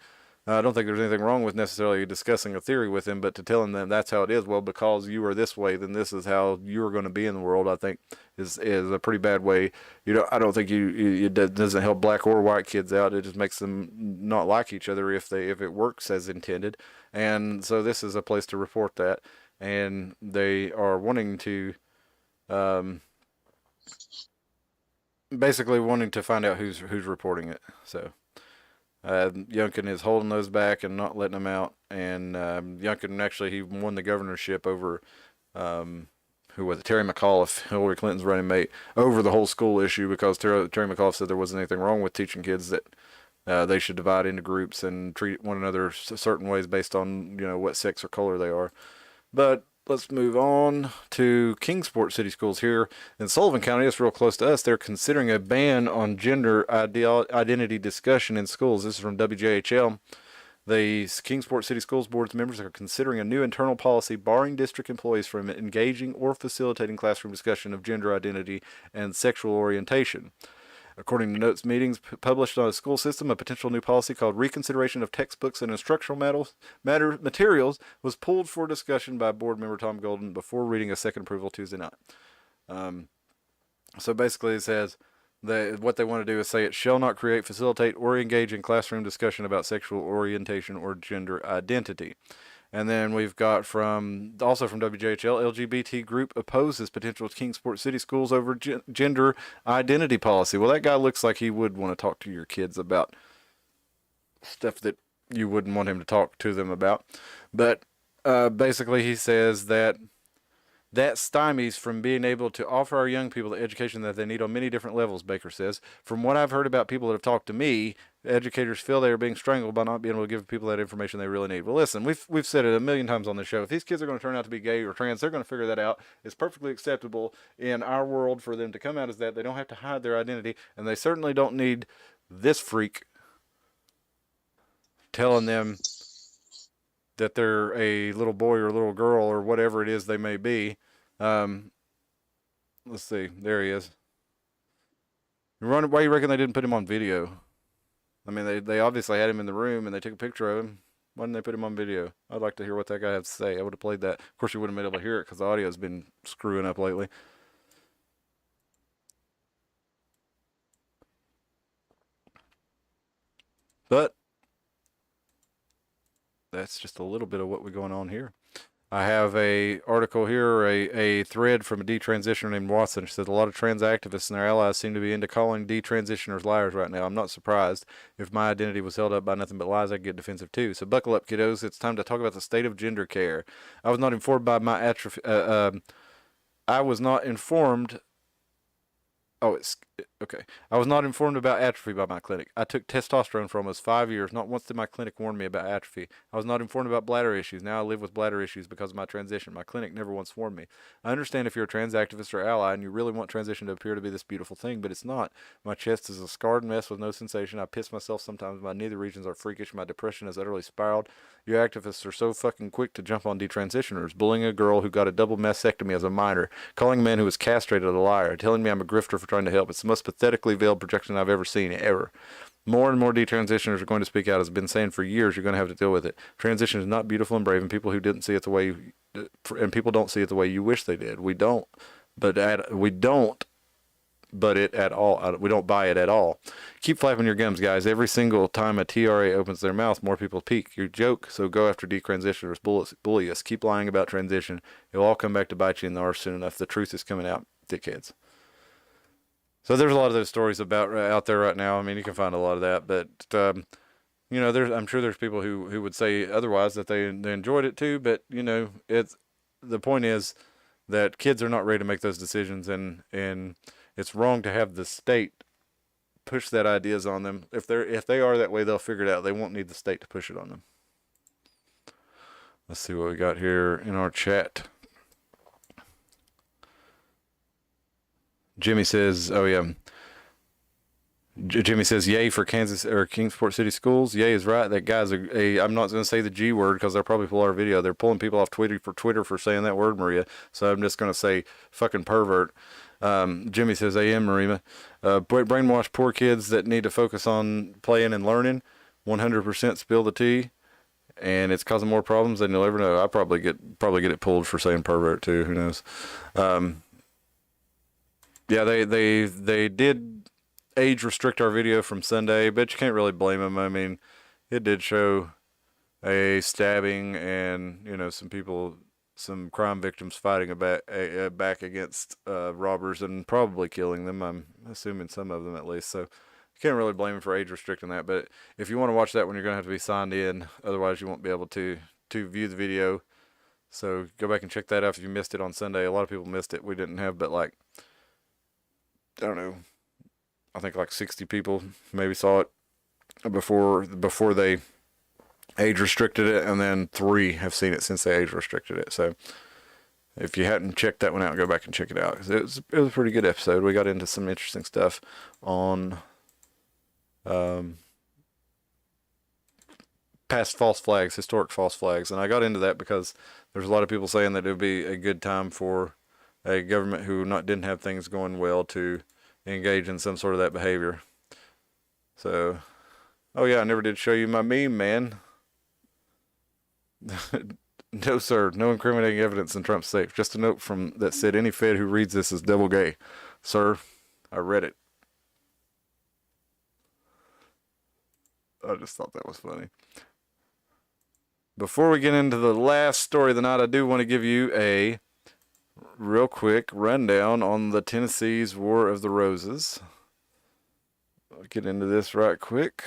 I don't think there's anything wrong with necessarily discussing a theory with them, but to telling them that's how it is, well, because you are this way, then this is how you're going to be in the world, I think is a pretty bad way. I don't think it doesn't help black or white kids out. It just makes them not like each other if it works as intended. And so this is a place to report that. And they are wanting to, basically wanting to find out who's reporting it. So Youngkin is holding those back and not letting them out. And Youngkin, actually, he won the governorship over who was it, Terry McAuliffe, Hillary Clinton's running mate, over the whole school issue, because Terry McAuliffe said there wasn't anything wrong with teaching kids that they should divide into groups and treat one another certain ways based on, what sex or color they are. But let's move on to Kingsport City Schools here in Sullivan County. It's real close to us. They're considering a ban on gender identity discussion in schools. This is from WJHL. The Kingsport City Schools Board's members are considering a new internal policy barring district employees from engaging or facilitating classroom discussion of gender identity and sexual orientation. According to notes meetings published on a school system, a potential new policy called Reconsideration of Textbooks and Instructional Materials was pulled for discussion by board member Tom Golden before reading a second approval Tuesday night. So basically it says that what they want to do is say it shall not create, facilitate, or engage in classroom discussion about sexual orientation or gender identity. And then we've got also from WJHL, LGBT group opposes potential Kingsport City Schools over gender identity policy. Well, that guy looks like he would want to talk to your kids about stuff that you wouldn't want him to talk to them about. But basically he says that stymies from being able to offer our young people the education that they need on many different levels, Baker says. From what I've heard about people that have talked to me, educators feel they are being strangled by not being able to give people that information they really need. Well, listen, we've said it a million times on the show. If these kids are going to turn out to be gay or trans, they're going to figure that out. It's perfectly acceptable in our world for them to come out as that. They don't have to hide their identity, and they certainly don't need this freak telling them that they're a little boy or a little girl or whatever it is they may be. Let's see. There he is. Why do you reckon they didn't put him on video? I mean, they obviously had him in the room and they took a picture of him. Why didn't they put him on video? I'd like to hear what that guy had to say. I would have played that. Of course, you wouldn't have been able to hear it because the audio's been screwing up lately. But that's just a little bit of what we're going on here. I have a article here, a thread from a detransitioner named Watson. She said a lot of trans activists and their allies seem to be into calling detransitioners liars right now. I'm not surprised. If my identity was held up by nothing but lies, I'd get defensive too. So buckle up, kiddos. It's time to talk about the state of gender care. I was not informed by my atrophy. I was not informed. Okay. I was not informed about atrophy by my clinic. I took testosterone for almost 5 years. Not once did my clinic warn me about atrophy. I was not informed about bladder issues. Now I live with bladder issues because of my transition. My clinic never once warned me. I understand if you're a trans activist or ally and you really want transition to appear to be this beautiful thing, but it's not. My chest is a scarred mess with no sensation. I piss myself sometimes. My nether regions are freakish. My depression has utterly spiraled. You activists are so fucking quick to jump on detransitioners, bullying a girl who got a double mastectomy as a minor, calling a man who was castrated a liar, telling me I'm a grifter for trying to help. It's the most pathetically veiled projection I've ever seen, ever. More and more detransitioners are going to speak out. As I've been saying for years, you're going to have to deal with it. Transition is not beautiful and brave, and people who didn't see it the way, and people don't see it the way you wish they did. We don't buy it at all. Keep flapping your gums, guys. Every single time a TRA opens their mouth, more people peek. You joke, so go after detransitioners, bully us. Keep lying about transition. It'll all come back to bite you in the arse soon enough. The truth is coming out, dickheads. So there's a lot of those stories about out there right now. I mean, you can find a lot of that, but I'm sure there's people who would say otherwise, that they enjoyed it too. But the point is that kids are not ready to make those decisions, and it's wrong to have the state push that ideas on them. If they are that way, they'll figure it out. They won't need the state to push it on them. Let's see what we got here in our chat. Jimmy says, Jimmy says, yay for Kansas or Kingsport City Schools. Yay is right. That guy's I'm not going to say the G word because they'll probably pull our video. They're pulling people off Twitter for saying that word, Maria. So I'm just going to say fucking pervert. Jimmy says, AM, Marima. Brainwash poor kids that need to focus on playing and learning. 100% spill the tea. And it's causing more problems than you'll ever know. I probably get it pulled for saying pervert too. Who knows? Yeah, they did age restrict our video from Sunday, but you can't really blame them. I mean, it did show a stabbing and, some crime victims fighting back against robbers and probably killing them. I'm assuming some of them at least. So you can't really blame them for age restricting that. But if you want to watch that one, you're going to have to be signed in. Otherwise, you won't be able to view the video So go back and check that out if you missed it on Sunday. A lot of people missed it. We didn't have, but like, I don't know, I think like 60 people maybe saw it before they age restricted it, and then 3 have seen it since they age restricted it. So if you hadn't checked that one out, go back and check it out. It was a pretty good episode. We got into some interesting stuff on past false flags, historic false flags, and I got into that because there's a lot of people saying that it would be a good time for a government who didn't have things going well to engage in some sort of that behavior. So, oh yeah, I never did show you my meme, man. No, sir, no incriminating evidence in Trump's safe. Just a note from that said any Fed who reads this is devil gay. Sir, I read it. I just thought that was funny. Before we get into the last story of the night, I do want to give you a real quick rundown on the Tennessee's War of the Roses. I'll get into this right quick.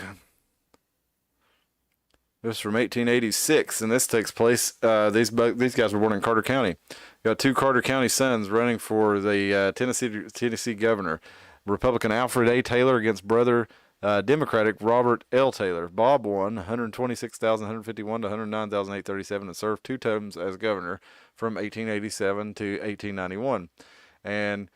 This is from 1886, and this takes place. These guys were born in Carter County. You got 2 Carter County sons running for the Tennessee governor. Republican Alfred A. Taylor against brother Democratic Robert L. Taylor. Bob won 126,151 to 109,837 and served 2 terms as governor from 1887 to 1891. And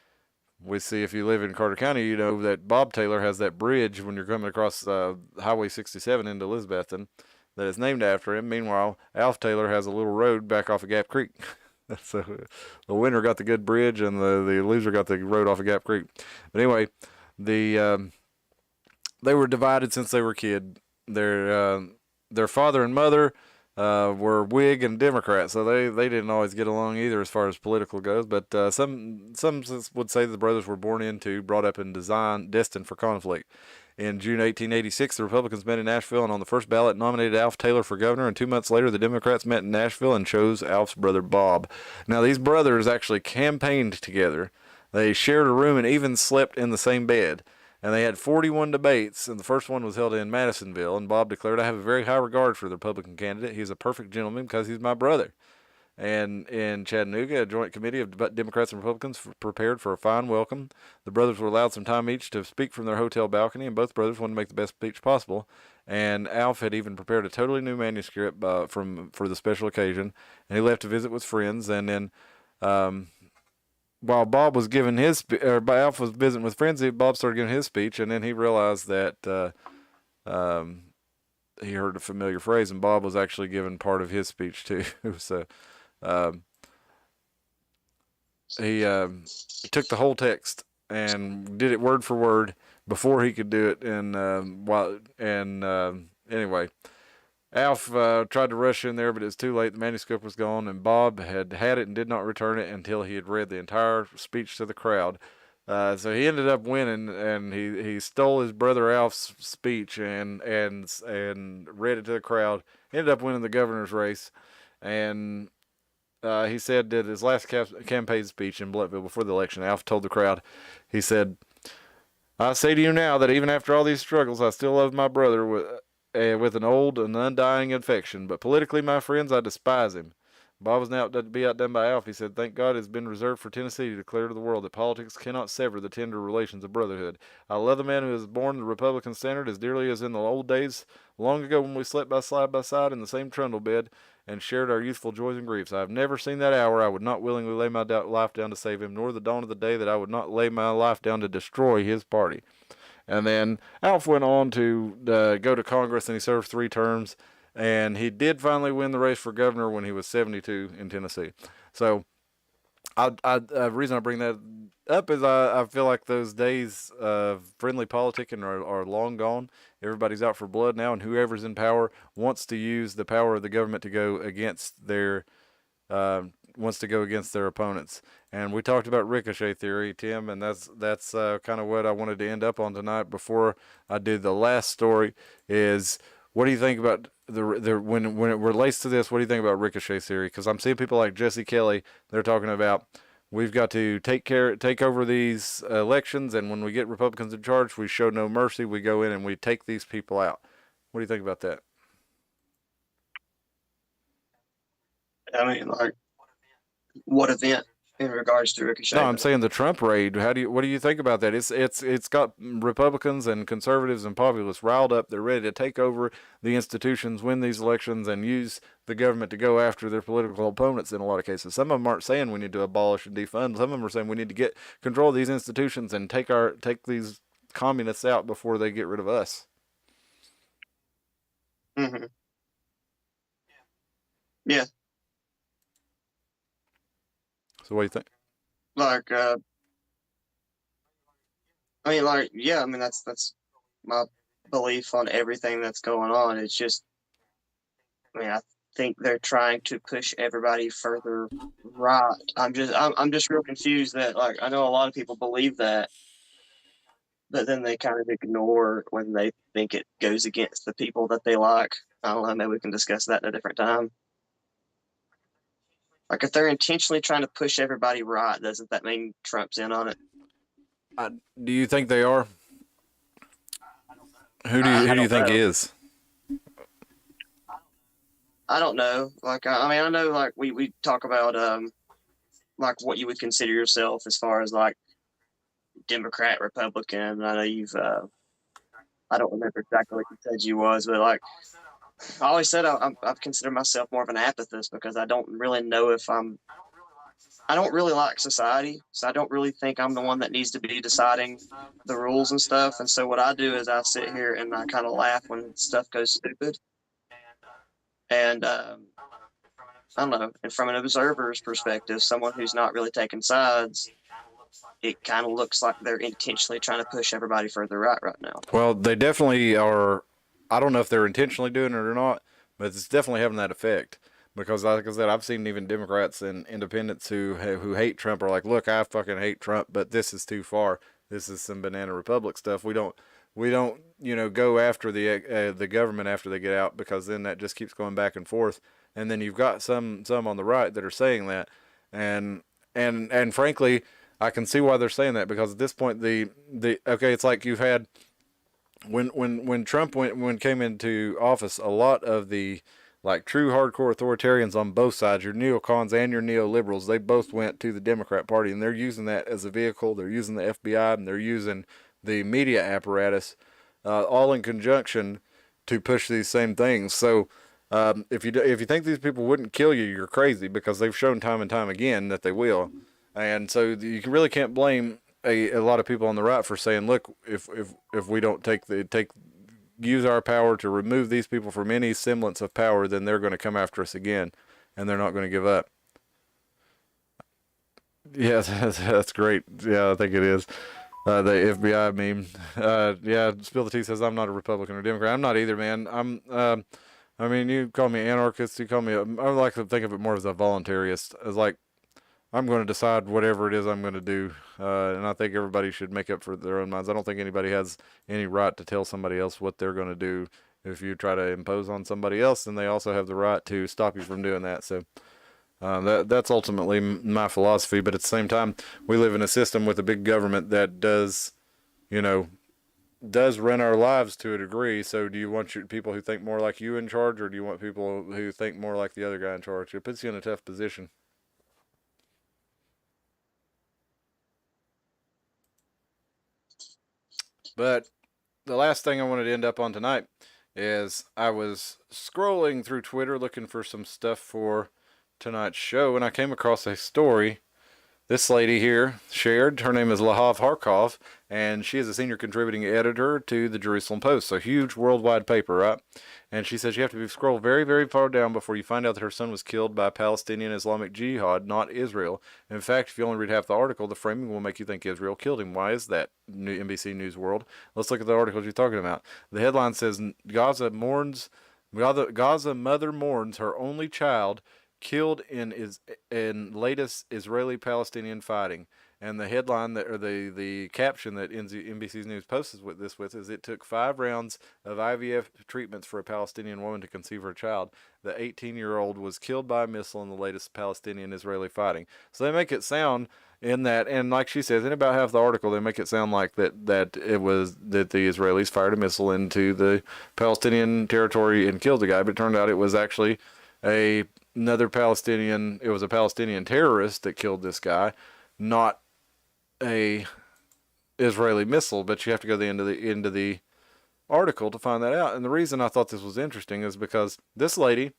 we see, if you live in Carter County, you know that Bob Taylor has that bridge when you're coming across Highway 67 into Elizabethton that is named after him. Meanwhile, Alf Taylor has a little road back off of Gap Creek. So the winner got the good bridge and the loser got the road off of Gap Creek. But anyway, they were divided since they were kids. Their father and mother were Whig and Democrat, so they didn't always get along either as far as political goes. But some would say the brothers were brought up and destined for conflict. In June 1886, the Republicans met in Nashville, and on the first ballot nominated Alf Taylor for governor, and 2 months later the Democrats met in Nashville and chose Alf's brother Bob. Now, these brothers actually campaigned together. They shared a room and even slept in the same bed. And they had 41 debates, and the first one was held in Madisonville, and Bob declared, "I have a very high regard for the Republican candidate. He's a perfect gentleman because he's my brother." And in Chattanooga, a joint committee of Democrats and Republicans prepared for a fine welcome. The brothers were allowed some time each to speak from their hotel balcony, and both brothers wanted to make the best speech possible. And Alf had even prepared a totally new manuscript for the special occasion, and he left to visit with friends. And then, while Bob was giving Alf was visiting with friends, Bob started giving his speech, and then he realized that he heard a familiar phrase, and Bob was actually giving part of his speech too. So he took the whole text and did it word for word before he could do it. Anyway, Alf tried to rush in there, but it was too late. The manuscript was gone, and Bob had it and did not return it until he had read the entire speech to the crowd. So he ended up winning, and he stole his brother Alf's speech and read it to the crowd. Ended up winning the governor's race, and he said that his last campaign speech in Bluffville before the election, Alf told the crowd, he said, "I say to you now that even after all these struggles, I still love my brother with an old and undying affection. But politically, my friends, I despise him." Bob was now to be outdone by Alf. He said, "Thank God it has been reserved for Tennessee to declare to the world that politics cannot sever the tender relations of brotherhood. I love the man who has borne the Republican standard as dearly as in the old days, long ago when we slept side by side in the same trundle bed and shared our youthful joys and griefs. I have never seen that hour I would not willingly lay my life down to save him, nor the dawn of the day that I would not lay my life down to destroy his party." And then Alf went on to go to Congress, and he served 3 terms. And he did finally win the race for governor when he was 72 in Tennessee. So the reason I bring that up is I feel like those days of friendly politicking are long gone. Everybody's out for blood now, and whoever's in power wants to use the power of the government to go against their opponents. And we talked about ricochet theory, Tim, and that's kind of what I wanted to end up on tonight before I do the last story. Is what do you think about when it relates to this? What do you think about ricochet theory? Because I'm seeing people like Jesse Kelly. They're talking about we've got to take over these elections, and when we get Republicans in charge, we show no mercy. We go in and we take these people out. What do you think about that? I mean, like, what event in regards to Ricochet? No, I'm saying the Trump raid. What do you think about that? It's got Republicans and conservatives and populists riled up. They're ready to take over the institutions, win these elections, and use the government to go after their political opponents in a lot of cases. Some of them aren't saying we need to abolish and defund. Some of them are saying we need to get control of these institutions and take these communists out before they get rid of us. Mm-hmm. Yeah. So what do you think? Like, I mean, like, yeah, I mean, that's my belief on everything that's going on. It's just, I mean, I think they're trying to push everybody further right. I'm just real confused that, like, I know a lot of people believe that, but then they kind of ignore when they think it goes against the people that they like. I don't know, maybe we can discuss that at a different time. Like, if they're intentionally trying to push everybody right, doesn't that mean Trump's in on it? Do you think they are? Who do you think is? I don't know. Like, I mean, I know, like, we talk about, like, what you would consider yourself as far as, like, Democrat, Republican. I know you've, I don't remember exactly what you said you was, but, like, I always said I've considered myself more of an apathist because I don't really know if I don't really like society, so I don't really think I'm the one that needs to be deciding the rules and stuff. And so what I do is I sit here and I kind of laugh when stuff goes stupid. And I don't know. And from an observer's perspective, someone who's not really taking sides, it kind of looks like they're intentionally trying to push everybody further right now. Well, they definitely are. I don't know if they're intentionally doing it or not, but it's definitely having that effect. Because, like I said, I've seen even Democrats and independents who hate Trump are like, look, I fucking hate Trump, but this is too far. This is some banana republic stuff. We don't go after the government after they get out, because then that just keeps going back and forth. And then you've got some on the right that are saying that, and frankly, I can see why they're saying that, because at this point it's like you've had when Trump came into office, a lot of the like true hardcore authoritarians on both sides, your neocons and your neoliberals, they both went to the Democrat Party, and they're using that as a vehicle. They're using the FBI and they're using the media apparatus, all in conjunction to push these same things. So if you think these people wouldn't kill you, you're crazy, because they've shown time and time again that they will. And so you really can't blame a lot of people on the right for saying, look, if we don't use our power to remove these people from any semblance of power, then they're going to come after us again, and they're not going to give up. Yeah, that's great. Yeah, I think it is. The FBI meme. Yeah, Spill the Tea says, I'm not a Republican or Democrat. I'm not either, man. I mean, you call me anarchist, you call me, I like to think of it more as a voluntarist, as like, I'm going to decide whatever it is I'm going to do, and I think everybody should make up for their own minds. I don't think anybody has any right to tell somebody else what they're going to do. If you try to impose on somebody else, then they also have the right to stop you from doing that. So that's ultimately my philosophy. But at the same time, we live in a system with a big government that does run our lives to a degree. So do you want people who think more like you in charge, or do you want people who think more like the other guy in charge? It puts you in a tough position. But the last thing I wanted to end up on tonight is I was scrolling through Twitter looking for some stuff for tonight's show, and I came across a story this lady here shared. Her name is Lahav Harkov, and she is a senior contributing editor to the Jerusalem Post, a huge worldwide paper, right? And she says you have to scroll very, very far down before you find out that her son was killed by Palestinian Islamic Jihad, not Israel. In fact, if you only read half the article, the framing will make you think Israel killed him. Why is that, NBC News World? Let's look at the article you're talking about. The headline says, Gaza mother mourns her only child killed in latest Israeli-Palestinian fighting. And the headline or the caption that NBC News posts this with is, it took 5 rounds of IVF treatments for a Palestinian woman to conceive her child. The 18-year-old was killed by a missile in the latest Palestinian-Israeli fighting. So they make it sound in that, and like she says, in about half the article, they make it sound like that the Israelis fired a missile into the Palestinian territory and killed the guy, but it turned out it was actually a another Palestinian. It was a Palestinian terrorist that killed this guy, not a Israeli missile. But you have to go to the end of the article to find that out. And the reason I thought this was interesting is because this lady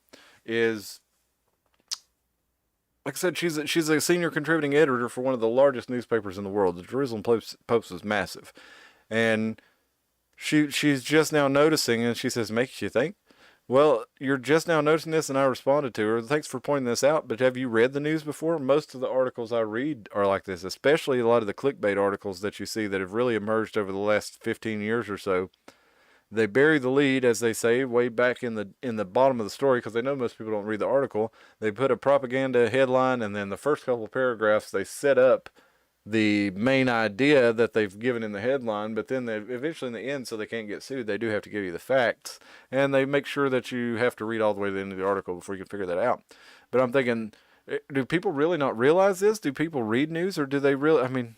is, like I said, she's a senior contributing editor for one of the largest newspapers in the world. The Jerusalem Post is massive, and she's just now noticing, and she says, "Makes you think." Well, you're just now noticing this, and I responded to her. Thanks for pointing this out, but have you read the news before? Most of the articles I read are like this, especially a lot of the clickbait articles that you see that have really emerged over the last 15 years or so. They bury the lead, as they say, way back in the bottom of the story because they know most people don't read the article. They put a propaganda headline, and then the first couple of paragraphs they set up the main idea that they've given in the headline, but then they eventually in the end, so they can't get sued, they do have to give you the facts, and they make sure that you have to read all the way to the end of the article before you can figure that out. But I'm thinking, do people really not realize this? Do people read news, or do they really? I mean,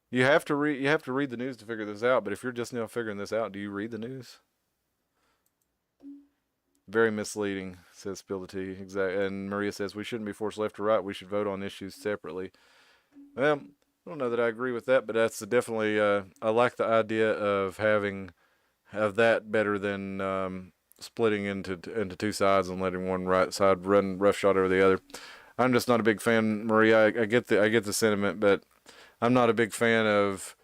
you have to read the news to figure this out. But if you're just now figuring this out, do you read the news? Very misleading, says Spill the Tea. Exactly. And Maria says we shouldn't be forced left or right. We should vote on issues separately. Well, I don't know that I agree with that, but that's definitely, I like the idea of have that better than splitting into two sides and letting one right side run roughshod over the other. I'm just not a big fan, Maria. I get the sentiment, but I'm not a big fan of,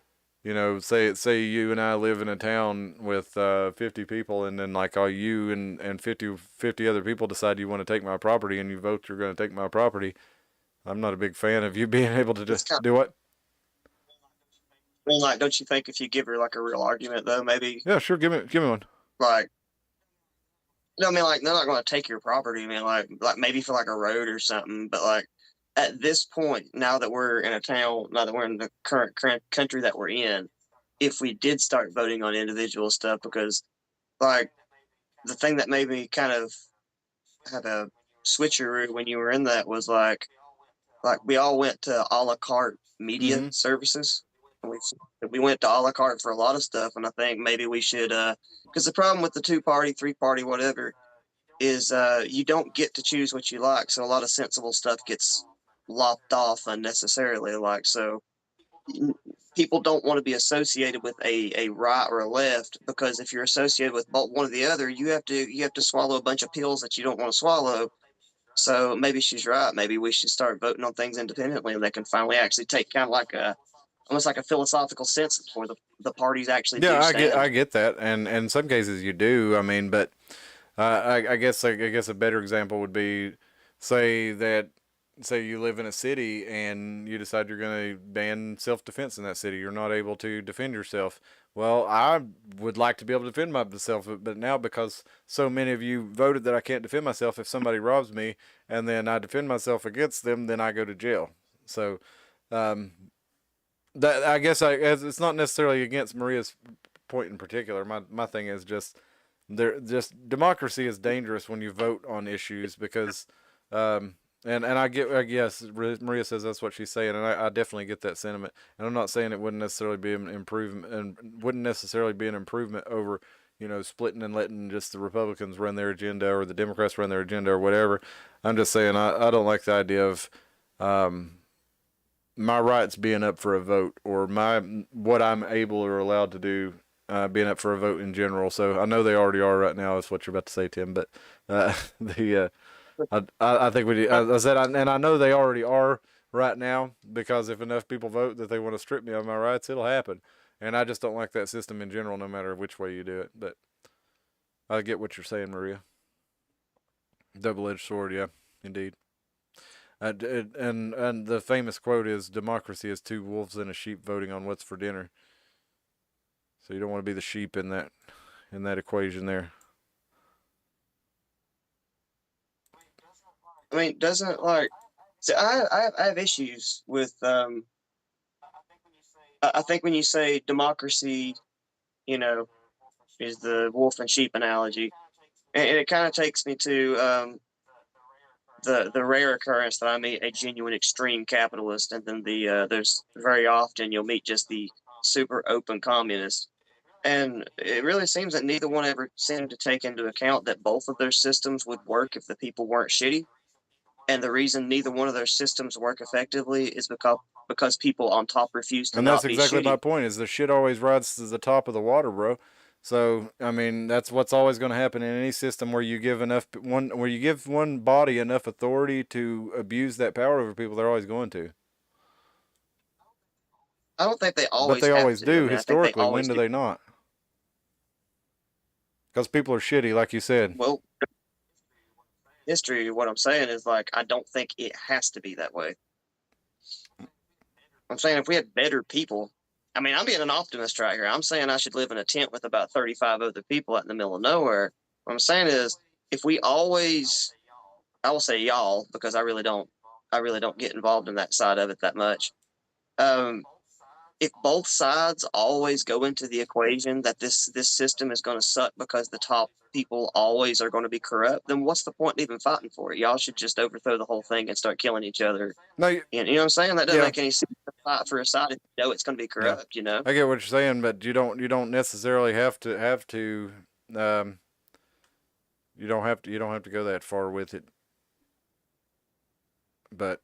say you and I live in a town with 50 people, and then like all you and 50 other people decide you want to take my property, and you vote you're going to take my property. I'm not a big fan of you being able to just do what? I mean, like, don't you think if you give her like a real argument though, maybe? Yeah, sure. Give me one. Like, no, I mean, like, they're not going to take your property. I mean, like maybe for like a road or something. But like at this point, now that we're in a town, now that we're in the current country that we're in, if we did start voting on individual stuff, because like the thing that made me kind of have a switcheroo when you were in that was like we all went to a la carte media services. We went to a la carte for a lot of stuff, and I think maybe we should, because the problem with the 2-party, 3-party, whatever, is you don't get to choose what you like. So a lot of sensible stuff gets lopped off unnecessarily. Like, so people don't want to be associated with a right or a left, because if you're associated with both one or the other, you have to swallow a bunch of pills that you don't want to swallow. So maybe she's right. Maybe we should start voting on things independently, and they can finally actually take kind of like almost like a philosophical sense where the parties actually do stand. I get that, and in some cases you do. I mean, but I guess a better example would be, say you live in a city and you decide you're going to ban self-defense in that city. You're not able to defend yourself. Well, I would like to be able to defend myself, but now because so many of you voted that I can't defend myself, if somebody robs me and then I defend myself against them, then I go to jail. So that I guess it's not necessarily against Maria's point in particular. My thing is just democracy is dangerous when you vote on issues because and I guess Maria says that's what she's saying, and I definitely get that sentiment. And I'm not saying it wouldn't necessarily be an improvement, and wouldn't necessarily be an improvement over, splitting and letting just the Republicans run their agenda or the Democrats run their agenda or whatever. I'm just saying I don't like the idea of my rights being up for a vote, or what I'm able or allowed to do being up for a vote in general. So I know they already are right now. Is what you're about to say, Tim. But I think we. I said, and I know they already are right now, because if enough people vote that they want to strip me of my rights, it'll happen. And I just don't like that system in general, no matter which way you do it. But I get what you're saying, Maria. Double-edged sword, yeah, indeed. And the famous quote is, "Democracy is two wolves and a sheep voting on what's for dinner." So you don't want to be the sheep in that equation there. I mean, doesn't like. See, I have issues with. I think when you say democracy, is the wolf and sheep analogy, and it kind of takes me to the rare occurrence that I meet a genuine extreme capitalist, and then there's very often you'll meet just the super open communist. And it really seems that neither one ever seemed to take into account that both of their systems would work if the people weren't shitty. And the reason neither one of their systems work effectively is because people on top refuse to And that's not be exactly my shitty. point. Is the shit always rises to the top of the water, bro? So I mean, that's what's always going to happen in any system where you give one body enough authority to abuse that power over people. They're always going to. I don't think they But always they have always to. I do mean, I think they historically. When always do do. they not? Because people are shitty, like you said. Well, history, what I'm saying is like, I don't think it has to be that way. I'm saying if we had better people, I mean, I'm being an optimist right here. I'm saying I should live in a tent with about 35 other people out in the middle of nowhere. What I'm saying is if we always, I will say y'all, because I really don't get involved in that side of it that much. Um, if both sides always go into the equation that this system is going to suck because the top people always are going to be corrupt, then what's the point in even fighting for it? Y'all should just overthrow the whole thing and start killing each other. No, You know what I'm saying? That doesn't yeah, make any sense to fight for a side if you know it's going to be yeah. corrupt. You know? I get what you're saying, but you don't necessarily have to. Um, you don't have to go that far with it. But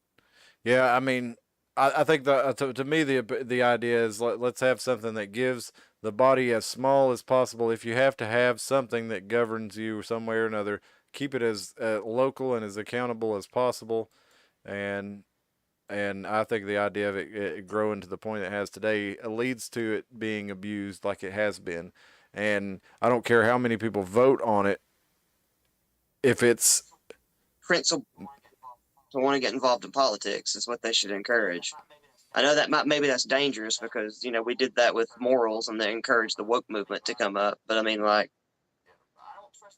yeah, I mean, I think to me the idea is let's have something that gives the body as small as possible. If you have to have something that governs you some way or another, keep it as local and as accountable as possible. And I think the idea of it growing to the point it has today leads to it being abused like it has been. And I don't care how many people vote on it. If it's Principle to want to get involved in politics is what they should encourage. I know that maybe that's dangerous because we did that with morals and they encouraged the woke movement to come up. But I mean, like,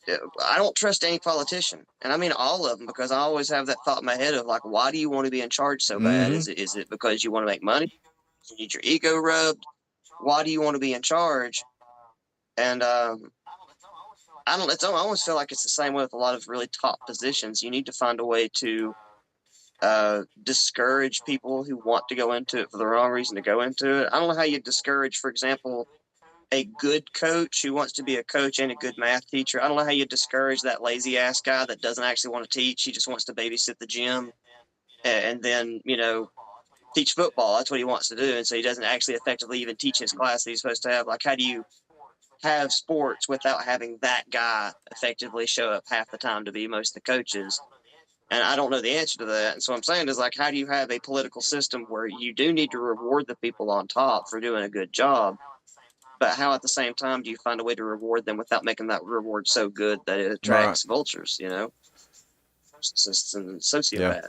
I don't trust any politician, and I mean all of them, because I always have that thought in my head of like, why do you want to be in charge so bad? mm-hmm. Is it because you want to make money? You need your ego rubbed? Why do you want to be in charge? And I almost feel like it's the same way with a lot of really top positions. You need to find a way to discourage people who want to go into it for the wrong reason to go into it. I don't know how you discourage, for example, a good coach who wants to be a coach and a good math teacher. I don't know how you discourage that lazy ass guy that doesn't actually want to teach. He just wants to babysit the gym and then, teach football. That's what he wants to do. And so he doesn't actually effectively even teach his class that he's supposed to have. Like, how do you have sports without having that guy effectively show up half the time to be most of the coaches? And I don't know the answer to that. And so what I'm saying is, like, how do you have a political system where you do need to reward the people on top for doing a good job? But how at the same time do you find a way to reward them without making that reward so good that it attracts vultures, narcissists and sociopaths? Yeah.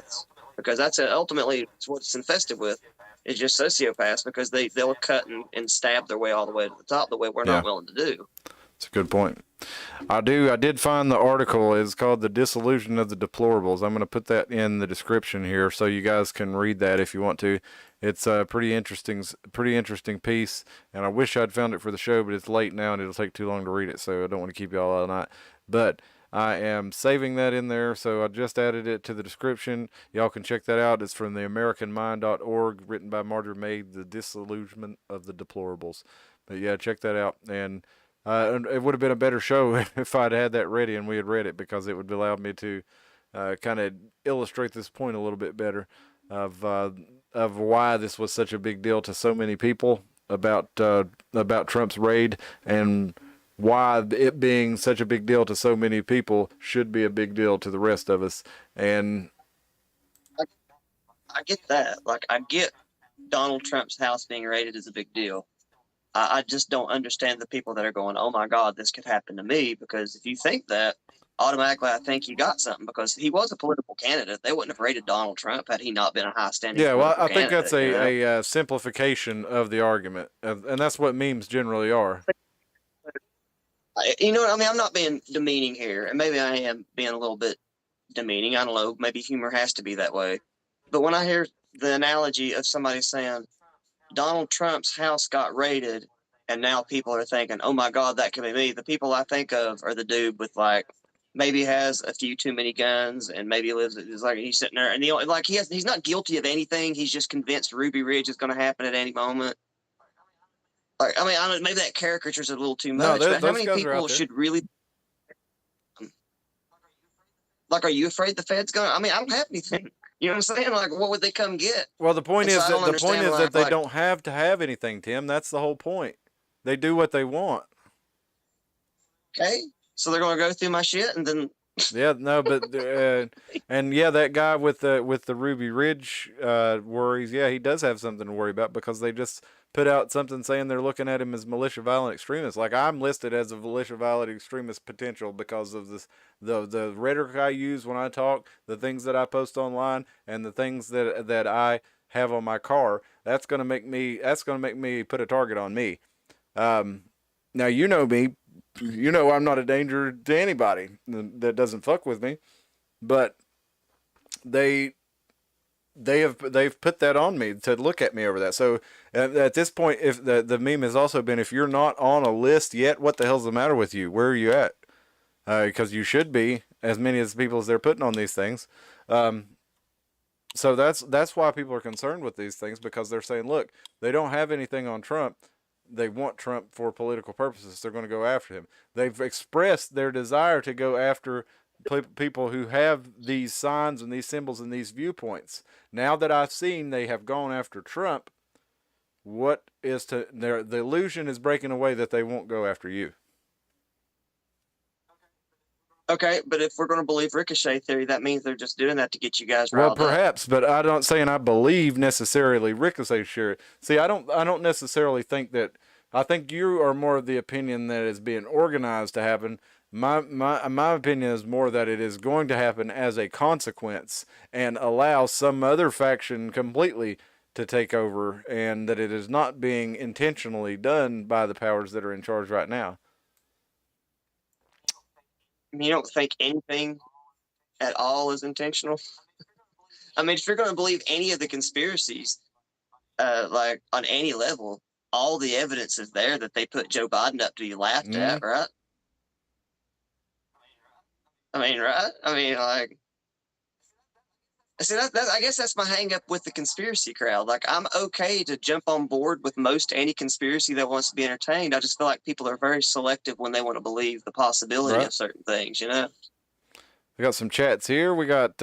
Because that's ultimately what it's infested with. It's just sociopaths, because they'll cut and stab their way all the way to the top the way we're not willing to do. That's a good point. I did find the article. It's called "The Disillusion of the Deplorables." I'm going to put that in the description here so you guys can read that if you want to. It's a pretty interesting piece, and I wish I'd found it for the show, but it's late now and it'll take too long to read it, so I don't want to keep y'all all night. But I am saving that in there, so I just added it to the description. Y'all can check that out. It's from theamericanmind.org, written by Marjorie Maid, The Disillusionment of the Deplorables. But yeah, check that out. And it would have been a better show if I'd had that ready and we had read it, because it would have allowed me to kind of illustrate this point a little bit better of why this was such a big deal to so many people about Trump's raid, and why it being such a big deal to so many people should be a big deal to the rest of us. And I get that. Like, I get Donald Trump's house being raided is a big deal. I just don't understand the people that are going, oh my God, this could happen to me. Because if you think that, automatically I think you got something, because he was a political candidate. They wouldn't have raided Donald Trump had he not been a high standing. Yeah, well, I think that's a simplification of the argument, and that's what memes generally are. You know what I mean? I'm not being demeaning here, and maybe I am being a little bit demeaning. I don't know. Maybe humor has to be that way. But when I hear the analogy of somebody saying Donald Trump's house got raided, and now people are thinking, oh my God, that could be me. The people I think of are the dude with, like, maybe has a few too many guns, and maybe he's sitting there and he's not guilty of anything. He's just convinced Ruby Ridge is going to happen at any moment. Like, I mean, I don't, maybe that caricature's a little too No, much, but how those many guys are out people there. should really? Like, are you afraid the Fed's gonna? I mean, I don't have anything. You know what I'm saying? Like, what would they come get? Well, the point And so is I that don't understand, they like, don't have to have anything, Tim. That's the whole point. They do what they want. okay, so they're gonna go through my shit and then Yeah, no, but and yeah, that guy with the Ruby Ridge worries. Yeah, he does have something to worry about because they just put out something saying they're looking at him as militia violent extremist. Like I'm listed as a militia violent extremist potential because of this the rhetoric I use when I talk, the things that I post online, and the things that I have on my car. That's gonna make me put a target on me. Now you know me. You know I'm not a danger to anybody that doesn't fuck with me, but they've put that on me to look at me over that. So at this point, if the meme has also been, if you're not on a list yet, what the hell's the matter with you? Where are you at? Because you should be as many as people as they're putting on these things. So that's why people are concerned with these things, because they're saying, look, they don't have anything on Trump. They want Trump for political purposes. They're going to go after him. They've expressed their desire to go after people who have these signs and these symbols and these viewpoints. Now that I've seen they have gone after Trump, what is to the illusion is breaking away that they won't go after you. okay, but if we're gonna believe ricochet theory, that means they're just doing that to get you guys Well, riled up. perhaps, but I don't saying I believe necessarily ricochet theory. See, I don't necessarily think that. I think you are more of the opinion that it's being organized to happen. My opinion is more that it is going to happen as a consequence and allow some other faction completely to take over, and that it is not being intentionally done by the powers that are in charge right now. You don't think anything at all is intentional? I mean, if you're going to believe any of the conspiracies, like on any level, all the evidence is there that they put Joe Biden up to be laughed at, right? I mean, right? I mean, like, see, I guess that's my hang up with the conspiracy crowd. Like, I'm okay to jump on board with most any conspiracy that wants to be entertained. I just feel like people are very selective when they want to believe the possibility Right. of certain things, you know? We got some chats here. We got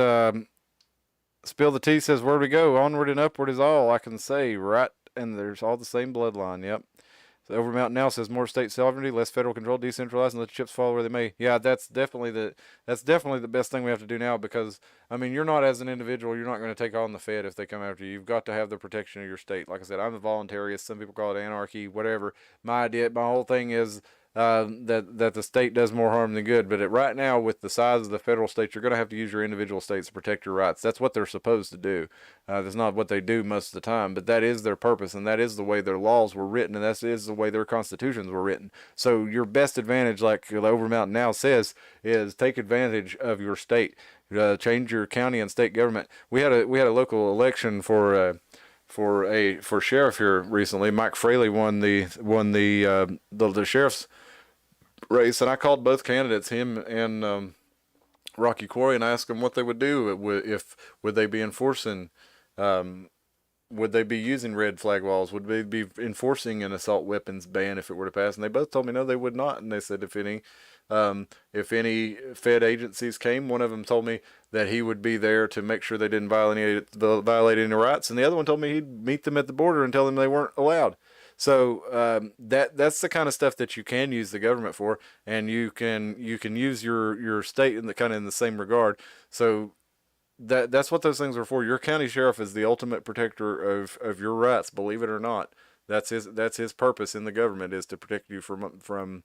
Spill the Tea says, where do we go? Onward and upward is all I can say, right? And there's all the same bloodline. Yep. So Over Mountain Now says more state sovereignty, less federal control, decentralized, and let the chips fall where they may. Yeah, that's definitely the best thing we have to do now, because I mean, you're not, as an individual, you're not going to take on the Fed if they come after you. You've got to have the protection of your state. Like I said, I'm a voluntarist. Some people call it anarchy, whatever. My whole thing is that the state does more harm than good. But right now, with the size of the federal states, you're going to have to use your individual states to protect your rights. That's what they're supposed to do. That's not what they do most of the time, but that is their purpose, and that is the way their laws were written, and that is the way their constitutions were written. So your best advantage, like the Over Mountain Now says, is take advantage of your state. Change your county and state government. We had a local election for sheriff here recently. Mike Fraley won the sheriff's race, and I called both candidates, him and Rocky Quarry, and I asked them what they would do would they be enforcing, would they be using red flag laws? Would they be enforcing an assault weapons ban if it were to pass? And they both told me no, they would not. And they said if any Fed agencies came, one of them told me that he would be there to make sure they didn't violate any rights, and the other one told me he'd meet them at the border and tell them they weren't allowed. So that's the kind of stuff that you can use the government for, and you can use your state in the same regard. So that's what those things are for. Your county sheriff is the ultimate protector of your rights, believe it or not. That's his purpose in the government, is to protect you from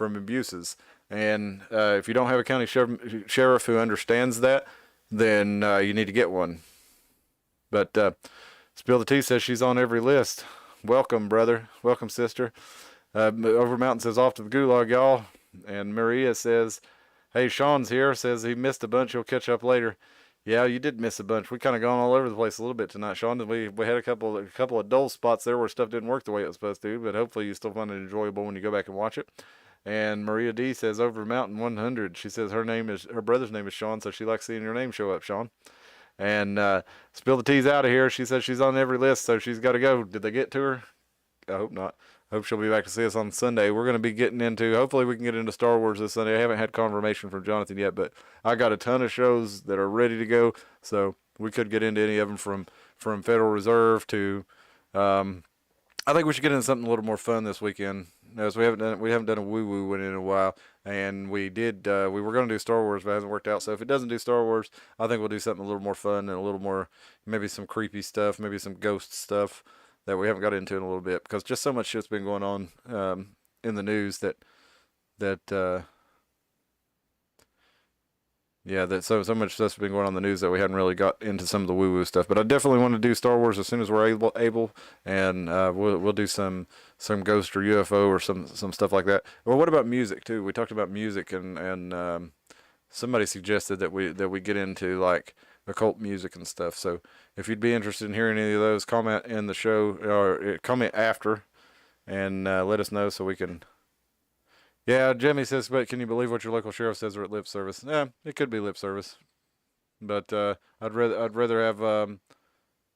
abuses. And if you don't have a county sheriff who understands that, then you need to get one. But Spill the Tea says she's on every list. Welcome, brother. Welcome, sister. Over Mountain says, off to the gulag, y'all. And Maria says, hey, Sean's here. Says he missed a bunch. He'll catch up later. Yeah, you did miss a bunch. We kind of gone all over the place a little bit tonight, Sean. We had a couple of dull spots there where stuff didn't work the way it was supposed to, but hopefully you still find it enjoyable when you go back and watch it. And Maria D says, Over Mountain 100. She says her brother's name is Sean, so she likes seeing your name show up, Sean. And Spill the Tea's out of here. She says she's on every list, so she's got to go. Did they get to her? I hope not. I hope she'll be back to see us on Sunday. We're going to be getting into, hopefully we can get into Star Wars this Sunday. I haven't had confirmation from Jonathan yet, but I got a ton of shows that are ready to go. So we could get into any of them from Federal Reserve to, I think we should get into something a little more fun this weekend. As we haven't done a woo-woo one in a while, and we were going to do Star Wars, but it hasn't worked out. So if it doesn't do Star Wars, I think we'll do something a little more fun and a little more, maybe some creepy stuff, maybe some ghost stuff that we haven't got into in a little bit, because just so much shit's been going on in the news that so much stuff's been going on in the news that we hadn't really got into some of the woo-woo stuff. But I definitely want to do Star Wars as soon as we're able, and we'll do some ghost or UFO or some stuff like that. Well, what about music too? We talked about music, and somebody suggested that we get into like occult music and stuff. So if you'd be interested in hearing any of those, comment in the show or comment after, and let us know so we can. Yeah, Jimmy says, but can you believe what your local sheriff says are at lip service? Yeah, it could be lip service, but I'd rather have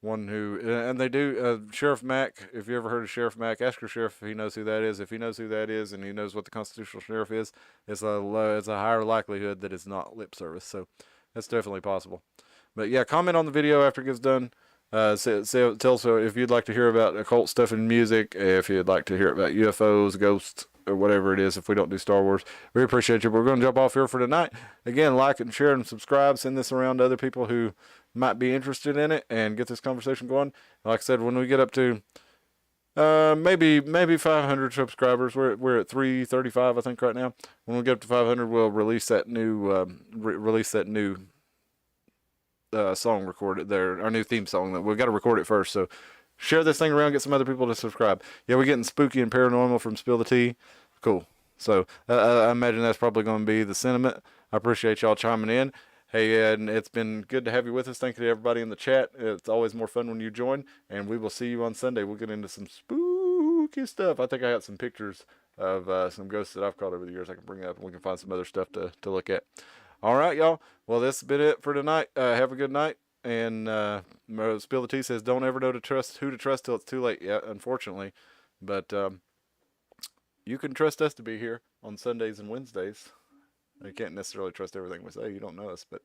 one who, and they do. Sheriff Mack, if you ever heard of Sheriff Mack, ask your sheriff if he knows who that is. If he knows who that is and he knows what the constitutional sheriff is, it's a higher likelihood that it's not lip service. So that's definitely possible. But yeah, comment on the video after it gets done. Tell us if you'd like to hear about occult stuff in music, if you'd like to hear about UFOs, ghosts, or whatever it is, if we don't do Star Wars. We appreciate you. We're going to jump off here for tonight. Again, like and share and subscribe. Send this around to other people who might be interested in it and get this conversation going. Like I said, when we get up to maybe 500 subscribers, we're at 335 I think right now. When we get up to 500, we'll release that new song recorded there, our new theme song. We've got to record it first, so share this thing around, get some other people to subscribe. Yeah, we're getting spooky and paranormal from Spill the Tea. Cool. So I imagine that's probably going to be the sentiment. I appreciate y'all chiming in. Hey, and it's been good to have you with us. Thank you to everybody in the chat. It's always more fun when you join, and we will see you on Sunday. We'll get into some spooky stuff. I think I got some pictures of some ghosts that I've caught over the years I can bring up, and we can find some other stuff to look at. All right, y'all. Well, this has been it for tonight. Have a good night. And Spill the Tea says, don't ever know who to trust till it's too late. Yeah, unfortunately. But you can trust us to be here on Sundays and Wednesdays. You can't necessarily trust everything we say. You don't know us. But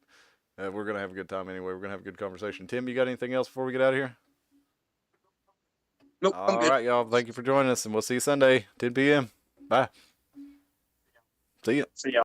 we're going to have a good time anyway. We're going to have a good conversation. Tim, you got anything else before we get out of here? Nope. All right, y'all. Thank you for joining us. And we'll see you Sunday, 10 p.m. Bye. See ya. See ya.